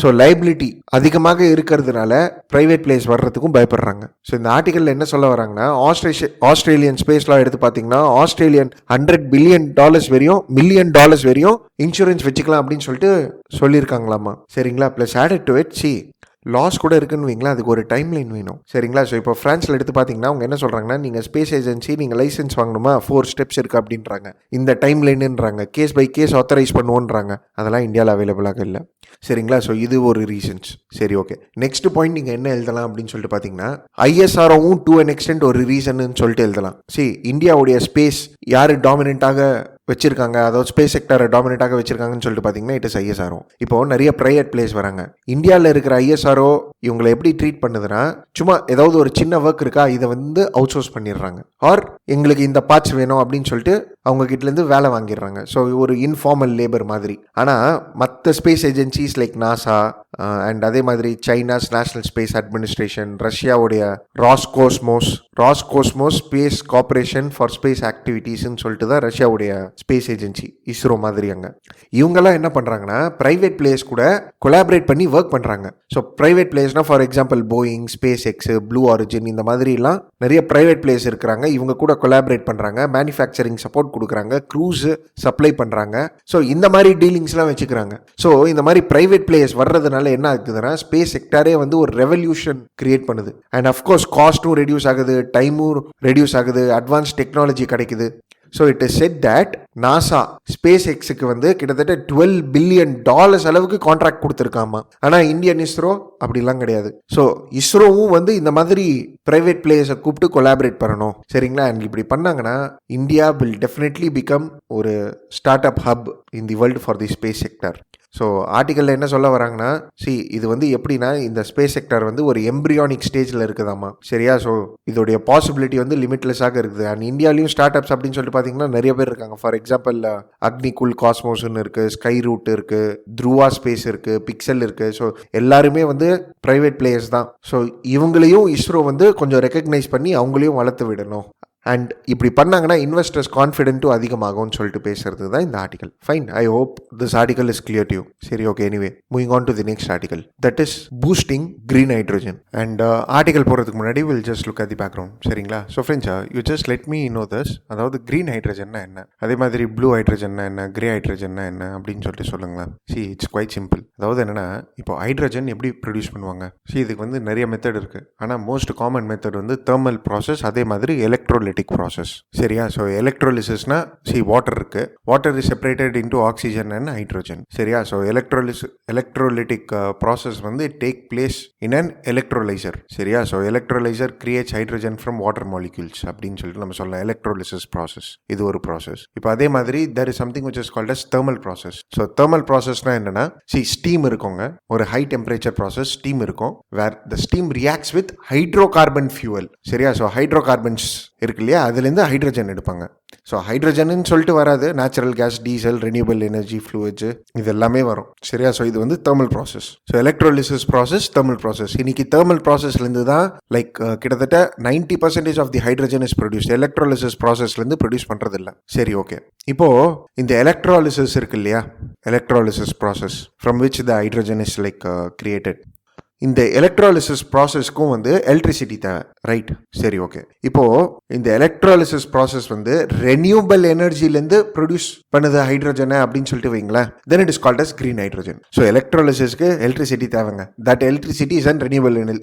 ஸோ லைபிலிட்டி அதிகமாக இருக்கிறதுனால ப்ரைவேட் பிளேஸ் வர்றதுக்கும் பயப்படுறாங்க. ஸோ இந்த ஆர்டிக்கலில் என்ன சொல்ல வராங்கன்னா, ஆஸ்திரேலியன் ஸ்பேஸ்லாம் எடுத்து பார்த்தீங்கன்னா ஆஸ்திரேலியன் $100 பில்லியன் வரையும் $1 மில்லியன் வரையும் இன்சூரன்ஸ் வச்சுக்கலாம் அப்படின்னு சொல்லிட்டு சொல்லியிருக்காங்களாமா. சரிங்களா? Plus added to it laws கூட இருக்குன்னு வைங்களா, அதுக்கு ஒரு டைம் லைன் வேணும். சரிங்களா? ஸோ இப்போ ஃப்ரான்ஸில் எடுத்து பார்த்தீங்கன்னா அவங்க என்ன சொல்கிறாங்கன்னா, நீங்கள் ஸ்பேஸ் ஏஜென்சி நீங்கள் லைசன்ஸ் வாங்கணுமா, 4 ஸ்டெப்ஸ் இருக்குது அப்படின்றாங்க. இந்த டைம் லைனுன்றாங்க, கேஸ் பை கேஸ் ஆத்தரைஸ் பண்ணுவோன்றாங்க. அதெல்லாம் இந்தியாவில் அவைலபிளாக இல்லை. சரிங்களா? ஸோ இது ஒரு ரீசன்ஸ். சரி, ஓகே. நெக்ஸ்ட் பாயிண்ட் நீங்கள் என்ன எழுதலாம் அப்படின்னு சொல்லிட்டு பார்த்தீங்கன்னா, ஐஎஸ்ஆர்ஓவும் டு அன் எக்ஸ்டென்ட் ஒரு ரீசன்னு சொல்லிட்டு எழுதலாம். இந்தியாவுடைய ஸ்பேஸ் யார் டாமினண்ட்டாக வச்சிருக்காங்க, அதாவது ஸ்பேஸ் செக்டரை டாமினேட்டாக வச்சிருக்காங்கன்னு சொல்லிட்டு பார்த்தீங்கன்னா இட் இஸ் ஐஎஸ்ஆர்ஓ. இப்போ நிறைய ப்ரைவேட் பிளேஸ் வராங்க. இந்தியாவில் இருக்கிற ஐஎஸ்ஆர்ஓ இவங்களை எப்படி ட்ரீட் பண்ணுதுன்னா, சும்மா ஏதாவது ஒரு சின்ன ஒர்க் இருக்கா, இதை வந்து அவுட் சோர்ஸ் பண்ணிடுறாங்க. ஆர் எங்களுக்கு இந்த பார்ட்ஸ் வேணும் அப்படின்னு சொல்லிட்டு அவங்க கிட்டேருந்து வேலை வாங்கிடுறாங்க. ஸோ ஒரு இன்ஃபார்மல் லேபர் மாதிரி. ஆனால் மற்ற space agencies like NASA and அதே மாதிரி சைனாஸ் நேஷனல் ஸ்பேஸ் அட்மினிஸ்ட்ரேஷன், ரஷ்யாவுடைய Roscosmos space corporation for space ஆக்டிவிட்டீஸ்ன்னு சொல்லிட்டு தான் ரஷ்யாவுடைய ஸ்பேஸ் ஏஜென்சி, இஸ்ரோ மாதிரி. இவங்கெல்லாம் என்ன பண்ணுறாங்கன்னா ப்ரைவேட் பிளேஸ் கூட கொலாபரேட் பண்ணி ஒர்க் பண்ணுறாங்க. ஸோ ப்ரைவேட் பிளேஸ்னால் for example Boeing, SpaceX, Blue Origin, இந்த மாதிரிலாம் நிறைய ப்ரைவேட் பிளேஸ் இருக்கிறாங்க. இவங்க கூட கொலாபரேட் பண்ணுறாங்க, மேனுஃபேக்சரிங் சப்போர்ட் கொடுக்குறாங்க, க்ரூஸ் சப்ளை பண்ணுறாங்க. ஸோ இந்த மாதிரி டீலிங்ஸ்லாம் வச்சுக்கிறாங்க. ஸோ இந்த மாதிரி ப்ரைவேட் பிளேஸ் வர்றதுனால என்ன ஆகுதுன்னா, ஸ்பேஸ் செக்டாரே வந்து ஒரு ரெவல்யூஷன் கிரியேட் பண்ணுது. அண்ட் அஃப்கோர்ஸ் காஸ்ட்டும் ரெடியூஸ் ஆகுது, டைமும் ரெடியூஸ் ஆகுது, அட்வான்ஸ் டெக்னாலஜி கிடைக்குது. So it is set that NASA space எக்ஸுக்கு வந்து கிட்டத்தட்ட $12 பில்லியன் அளவுக்கு கான்ட்ராக்ட் கொடுத்துருக்காமா. ஆனால் இந்தியன் இஸ்ரோ அப்படிலாம் கிடையாது. ஸோ இஸ்ரோவும் வந்து இந்த மாதிரி பிரைவேட் பிளேயர்ஸை கூப்பிட்டு கொலாபரேட் பண்ணணும். சரிங்களா? அண்ட் இப்படி பண்ணாங்கன்னா இந்தியா வில் டெஃபினெட்லி பிகம் ஒரு startup hub in the world for the space sector. So ஆர்டிக்கலில் என்ன சொல்ல வராங்கன்னா, இது வந்து எப்படின்னா, இந்த ஸ்பேஸ் செக்டர் வந்து ஒரு எம்ப்ரியானிக் ஸ்டேஜில் இருக்குதாமா. சரியா? ஸோ இதோடைய பாசிபிலிட்டி வந்து லிமிட்லெஸ்ஸாக இருக்குது. அண்ட் இந்தியாலையும் ஸ்டார்ட் அப்ஸ் அப்படின்னு சொல்லிட்டு பார்த்தீங்கன்னா நிறைய பேர் இருக்காங்க. ஃபார் எக்ஸாம்பிள் அக்னிகுல் காஸ்மோஸ்ன்னு இருக்குது, ஸ்கை ரூட் இருக்குது, த்ருவா ஸ்பேஸ் இருக்குது, பிக்சல் இருக்குது. ஸோ எல்லாருமே வந்து ப்ரைவேட் பிளேயர்ஸ் தான். ஸோ இவங்களையும் இஸ்ரோ வந்து கொஞ்சம் ரெக்கக்னைஸ் பண்ணி அவங்களையும் வளர்த்து விடணும். அண்ட் இப்படி பண்ணாங்கன்னா இன்வெஸ்டர்ஸ் கான்ஃபிடென்ட்டும் அதிகமாகும்னு சொல்லிட்டு பேசுறது தான் இந்த article. Fine, I hope this article is clear to you. சரி, okay. Anyway, moving on to the next article, that is boosting green hydrogen. And article போகிறதுக்கு முன்னாடி we'll just look at the background. சரிங்களா? So friends, you just let me know this. அதாவது green ஹைட்ரோஜன்னா என்ன, அதே மாதிரி blue ஹைட்ரோஜன்னா என்ன, grey ஹைட்ரோஜன்னா என்ன அப்படின்னு சொல்லிட்டு சொல்லுங்களேன். It's quite simple. அதாவது என்னன்னா, இப்போ ஹைட்ரோஜன் எப்படி ப்ரொடியூஸ் பண்ணுவாங்க? இதுக்கு வந்து நிறைய மெத்தட் இருக்குது. ஆனால் மோஸ்ட் காமன் மெத்தட் வந்து தெர்மல் ப்ராசஸ், அதே மாதிரி எலக்ட்ரோலிட்டிக் எலக்ட்ரோலிட்டிக் ப்ராசஸ். சரியா? ஸோ எலக்ட்ரோலிசிஸ்னா வாட்டர் இருக்கு, water is separated into oxygen and hydrogen. சரியா? ஸோ எலக்ட்ரோலிட்டிக் ப்ராசஸ் வந்து take place in an electrolyser. சரியா? So electrolyser creates hydrogen from water molecules அப்படின்னு சொல்லிட்டு நம்ம சொல்லலாம். எலக்ட்ரோலிசிஸ் ப்ராசஸ் இது ஒரு ப்ராசஸ். இப்போ அதே மாதிரி there is something which is called as thermal process. So thermal processனா என்னன்னா, ஸ்டீம் இருக்குங்க, ஒரு ஹை டெம்பரேச்சர் ப்ராசஸ், ஸ்டீம் இருக்கும், where the steam reacts with hydrocarbon fuel. சரியா? ஸோ ஹைட்ரோகார்பன்ஸ் இருக்கு இல்லையா, அதுலேருந்து ஹைட்ரஜன் எடுப்பாங்க. ஸோ ஹைட்ரஜன் சொல்லிட்டு வராது, natural gas, diesel, renewable energy, fluids, இது எல்லாமே வரும். சரியா? ஸோ இது வந்து thermal process. So electrolysis process, thermal process. இன்னைக்கு தெர்மல் ப்ராசஸ்லேருந்து தான் கிட்டத்தட்ட 90% of the hydrogen is produce. Electrolysis ப்ராசஸ்லேருந்து ப்ரொடியூஸ் பண்ணுறது இல்லை. சரி, ஓகே. இப்போ இந்த எலக்ட்ரோலிசிஸ் இருக்கு இல்லையா, electrolysis process from which the hydrogen is created. இந்த எலக்ட்ராலிசிஸ் ப்ராசஸ்க்கும் வந்து எலக்ட்ரிசிட்டி தேவை, ரைட்? சரி, ஓகே. இப்போ இந்த எலக்ட்ராலிசிஸ் ப்ராசஸ் வந்து ரெனியூபிள் எனர்ஜிலேருந்து ப்ரொடியூஸ் பண்ணுது ஹைட்ரஜனை அப்படின்னு சொல்லிட்டு வைங்களேன், then it is called as green hydrogen. So எலக்ட்ராலிசிஸ்க்கு எலக்ட்ரிசிட்டி தேவைங்க, that electricity is and renewable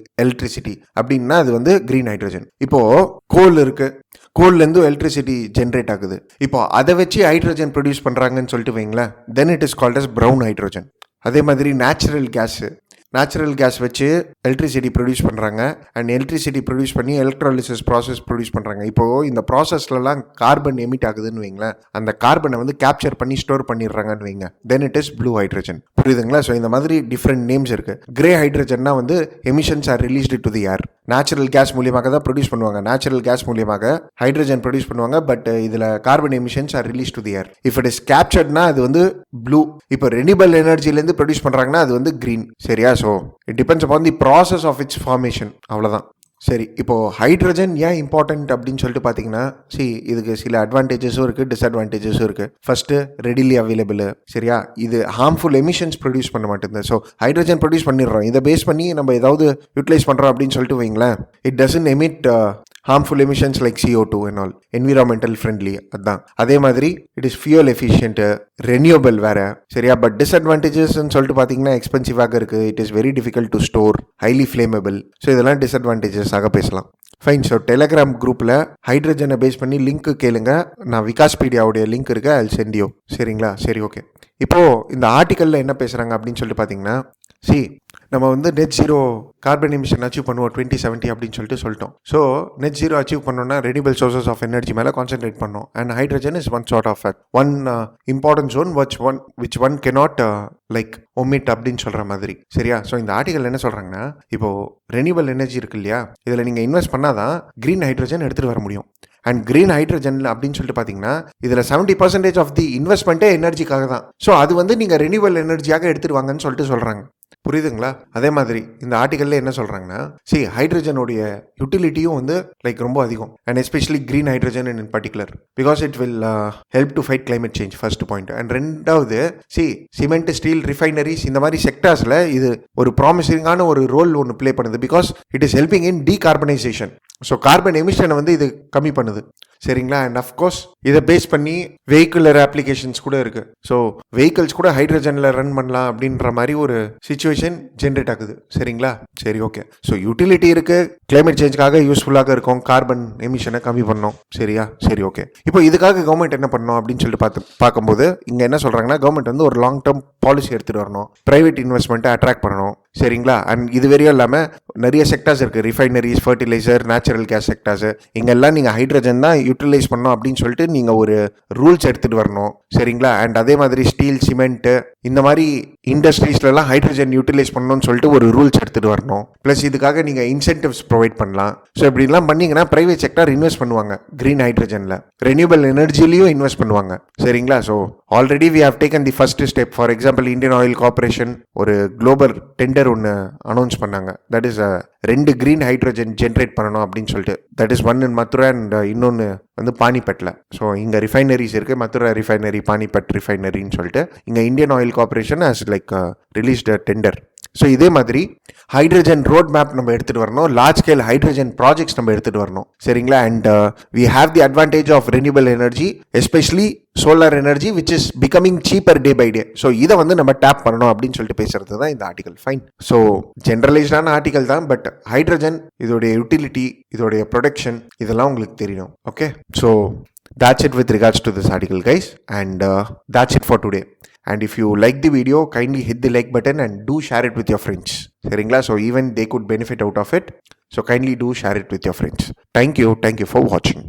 electricity அப்படின்னா அது வந்து கிரீன் ஹைட்ரஜன். இப்போ கோல் இருக்கு, கோல்லேருந்து எலக்ட்ரிசிட்டி ஜென்ரேட் ஆகுது, இப்போ அதை வச்சு ஹைட்ரஜன் ப்ரொடியூஸ் பண்ணுறாங்கன்னு சொல்லிட்டு வைங்களேன், then it is called as brown hydrogen. அதே மாதிரி நேச்சுரல் கேஸ் வச்சு எலக்ட்ரிசிட்டி ப்ரொடியூஸ் பண்ணுறாங்க, அண்ட் எலக்ட்ரிசிட்டி ப்ரொடியூஸ் பண்ணி எலக்ட்ராலிசிஸ் ப்ராசஸ் ப்ரொடியூஸ் பண்ணுறாங்க. இப்போது இந்த ப்ராசஸ்லலாம் கார்பன் எமிட் ஆகுதுன்னு வைங்களேன், அந்த கார்பனை வந்து கேப்சர் பண்ணி ஸ்டோர் பண்ணிடுறாங்கன்னு வைங்க, then it is blue hydrogen. புரியுதுங்களா? ஸோ இந்த மாதிரி டிஃப்ரெண்ட் நேம்ஸ் இருக்குது. கிரே ஹைட்ரஜன்னா வந்து emissions are released to the air. Natural gas மூலியமாக தான் ப்ரொடியூஸ் பண்ணுவாங்க, நேச்சுரல் கேஸ் மூலியமாக ஹைட்ரஜன் ப்ரொடியூஸ் பண்ணுவாங்க, பட் இதில் carbon emissions are release to the air. If it is கேப்சர்ட்னா அது வந்து ப்ளூ. இப்போ ரெனியூபிள் எனர்ஜிலேருந்து ப்ரொடியூஸ் பண்ணுறாங்கன்னா அது வந்து கிரீன். சரியா? So it depends upon the process of its formation, அவ்வளோதான். சரி, இப்போது ஹைட்ரஜன் ஏன் இம்பார்ட்டன்ட் அப்படின்னு சொல்லிட்டு பார்த்தீங்கன்னா, இதுக்கு சில அட்வான்டேஜஸும் இருக்குது, டிஸ்அட்வான்டேஜஸும் இருக்குது. First, readily available. சரியா? இது ஹார்ம்ஃபுல் எமிஷன்ஸ் ப்ரொடியூஸ் பண்ண மாட்டேங்குது. ஸோ ஹைட்ரஜன் ப்ரொடியூஸ் பண்ணிடுறோம், இதை பேஸ் பண்ணி நம்ம ஏதாவது யூட்டிலைஸ் பண்ணுறோம் அப்படின்னு சொல்லிட்டு வைங்களேன், it doesn't emit harmful emissions like CO2 and all, environmental friendly. அதான். அதே மாதிரி it is fuel efficient, renewable வேற. சரியா? பட் டிஸ்அட்வான்டேஜஸ்ன்னு சொல்லிட்டு பார்த்தீங்கன்னா எக்ஸ்பென்சிவாக இருக்குது, it is very difficult to store, highly flammable. So இதெல்லாம் டிஸ்அட்வான்டேஜஸ் ஆக பேசலாம். ஃபைன். ஸோ டெலகிராம் குரூப்பில் ஹைட்ரஜனை பேஸ் பண்ணி லிங்க் கேளுங்க, நான் விகாஸ்பீடியாவுடைய லிங்க் இருக்கு, ஐ சென்ட் யூ. சரிங்களா? சரி, ஓகே. இப்போது இந்த ஆர்டிக்கலில் என்ன பேசுகிறாங்க அப்படின்னு சொல்லிட்டு பார்த்தீங்கன்னா, நம்ம வந்து net zero carbon emission achieve பண்ணுவோம் 2070 அப்படின்னு சொல்லிட்டோம். ஸோ நெட் ஜீரோ அச்சீவ் பண்ணோம்னா ரெனியூபிள் சோர்சஸ் ஆஃப் எனர்ஜி மேலே கான்சென்ட்ரேட் பண்ணோம், and hydrogen is one sort of one important zone which one cannot omit அப்படின்னு சொல்கிற மாதிரி. சரியா? ஸோ இந்த ஆர்டிகல் என்ன சொல்கிறாங்கன்னா, இப்போது ரெனியூபிள் எனர்ஜி இருக்கு இல்லையா, இதில் நீங்கள் இன்வெஸ்ட் பண்ணாதான் க்ரீன் ஹைட்ரஜன் எடுத்துகிட்டு வர முடியும். அண்ட் கிரீன் ஹைட்ரஜன் அப்படின்னு சொல்லிட்டு பார்த்தீங்கன்னா இதில் 70% ஆஃப் தி இன்வெஸ்ட்மெண்ட்டே எனர்ஜிக்காக தான். ஸோ அது வந்து நீங்கள் ரெனியூபிள் எனர்ஜியாக எடுத்துட்டு வாங்கன்னு சொல்கிறாங்க. புரியுதுங்களா? அதே மாதிரி இந்த ஆர்டிகல்ல என்ன சொல்றாங்கன்னா, ஹைட்ரஜனுடைய யூட்டிலிட்டியும் வந்து ரொம்ப அதிகம், and especially green hydrogen in particular, because it will help to fight climate change. First point. And ரெண்டாவது, சிமெண்ட், ஸ்டீல், ரிஃபைனரிஸ் இந்த மாதிரி செக்டார்ஸ்ல இது ஒரு ப்ராமிசிங்கான ஒரு ரோல் ஒன்று பிளே பண்ணுது, because it is helping in decarbonisation. So carbon எமிஷனை வந்து இது கம்மி பண்ணுது. சரிங்களா? அண்ட் அஃப்கோர்ஸ் இதை பேஸ் பண்ணி வெஹிக்குலர் அப்ளிகேஷன்ஸ் கூட இருக்கு. ஸோ வெஹிக்கிள்ஸ் கூட ஹைட்ரஜனில் ரன் பண்ணலாம் அப்படின்ற மாதிரி ஒரு சுச்சுவேஷன் ஜென்ரேட் ஆகுது. சரிங்களா? சரி, ஓகே. ஸோ யூட்டிலிட்டி இருக்கு, கிளைமேட் சேஞ்சுக்காக யூஸ்ஃபுல்லாக இருக்கும், கார்பன் எமிஷனை கம்மி பண்ணோம். சரியா? சரி, ஓகே. இப்போ இதுக்காக கவர்மெண்ட் என்ன பண்ணணும் அப்படின்னு சொல்லிட்டு பார்க்கும்போது இங்கே என்ன சொல்றாங்கன்னா, கவர்மெண்ட் வந்து ஒரு லாங் டேர்ம் பாலிசி எடுத்துகிட்டு வரணும், ப்ரைவேட் இன்வெஸ்ட்மெண்ட்டை அட்ராக்ட் பண்ணணும். சரிங்களா? அண்ட் இது வரையும் இல்லாமல் நிறைய செக்டார்ஸ் இருக்குது, refineries, fertiliser, natural gas sectors, இங்கெல்லாம் நீங்கள் ஹைட்ரஜன் தான் யூட்டிலைஸ் பண்ணணும் அப்படின்னு சொல்லிட்டு நீங்கள் ஒரு ரூல்ஸ் எடுத்துகிட்டு வரணும். சரிங்களா? அண்ட் அதே மாதிரி ஸ்டீல், சிமெண்ட்டு இந்த மாதிரி இண்டஸ்ட்ரீஸ்லாம் ஹைட்ரஜன் யூட்டிலைஸ் பண்ணணும்னு சொல்லிட்டு ஒரு ரூல்ஸ் எடுத்துகிட்டு வரணும். ப்ளஸ் இதுக்காக நீங்கள் இன்சென்டிவ்ஸ் ப்ரொவைட் பண்ணலாம். ஸோ இப்படிலாம் பண்ணிங்கன்னா ப்ரைவேட் செக்டார் இன்வெஸ்ட் பண்ணுவாங்க க்ரீன் ஹைட்ரஜனில், ரெனியூபிள் எனர்ஜிலையும் இன்வெஸ்ட் பண்ணுவாங்க. சரிங்களா? So already we have taken the first step. For example, Indian oil corporation ஒரு குளோபல் டெண்டர் ஒன்று அனௌன்ஸ் பண்ணாங்க. That is 2 green hydrogen generate பண்ணணும் அப்படின்னு சொல்லிட்டு. That is one in Madurai and இன்னொன்று வந்து பானிபட்டில். ஸோ இங்கே ரிஃபைனரிஸ் இருக்குது, மதுரை ரிஃபைனரி, பானிபட் ரிஃபைனரின்னு சொல்லிட்டு. இங்கே Indian oil corporation has released a tender. So இதே மாதிரி ஹைட்ரஜன் ரோட் மேப் நம்ம எடுத்துகிட்டு வரணும், லார்ஜ் ஸ்கேல் ஹைட்ரஜன் ப்ராஜெக்ட்ஸ் நம்ம எடுத்துகிட்டு வரணும். சரிங்களா? And we have the advantage of renewable energy, especially solar energy which is becoming cheaper day by day. So இதை வந்து நம்ம டேப் பண்ணணும் அப்படின்னு சொல்லிட்டு பேசுறது தான் இந்த ஆர்டிகல். ஃபைன். ஸோ ஜென்ரலைஸ்டான ஆர்டிகல் தான், பட் ஹைட்ரஜன் இதோடைய யூட்டிலிட்டி, இதோடைய ப்ரொடக்ஷன் இதெல்லாம் உங்களுக்கு தெரியணும். Okay, so that's it with regards to this article, guys, and that's it for today. And if you like the video, kindly hit the like button and do share it with your friends. Seringla, so even they could benefit out of it. So kindly do share it with your friends. Thank you for watching.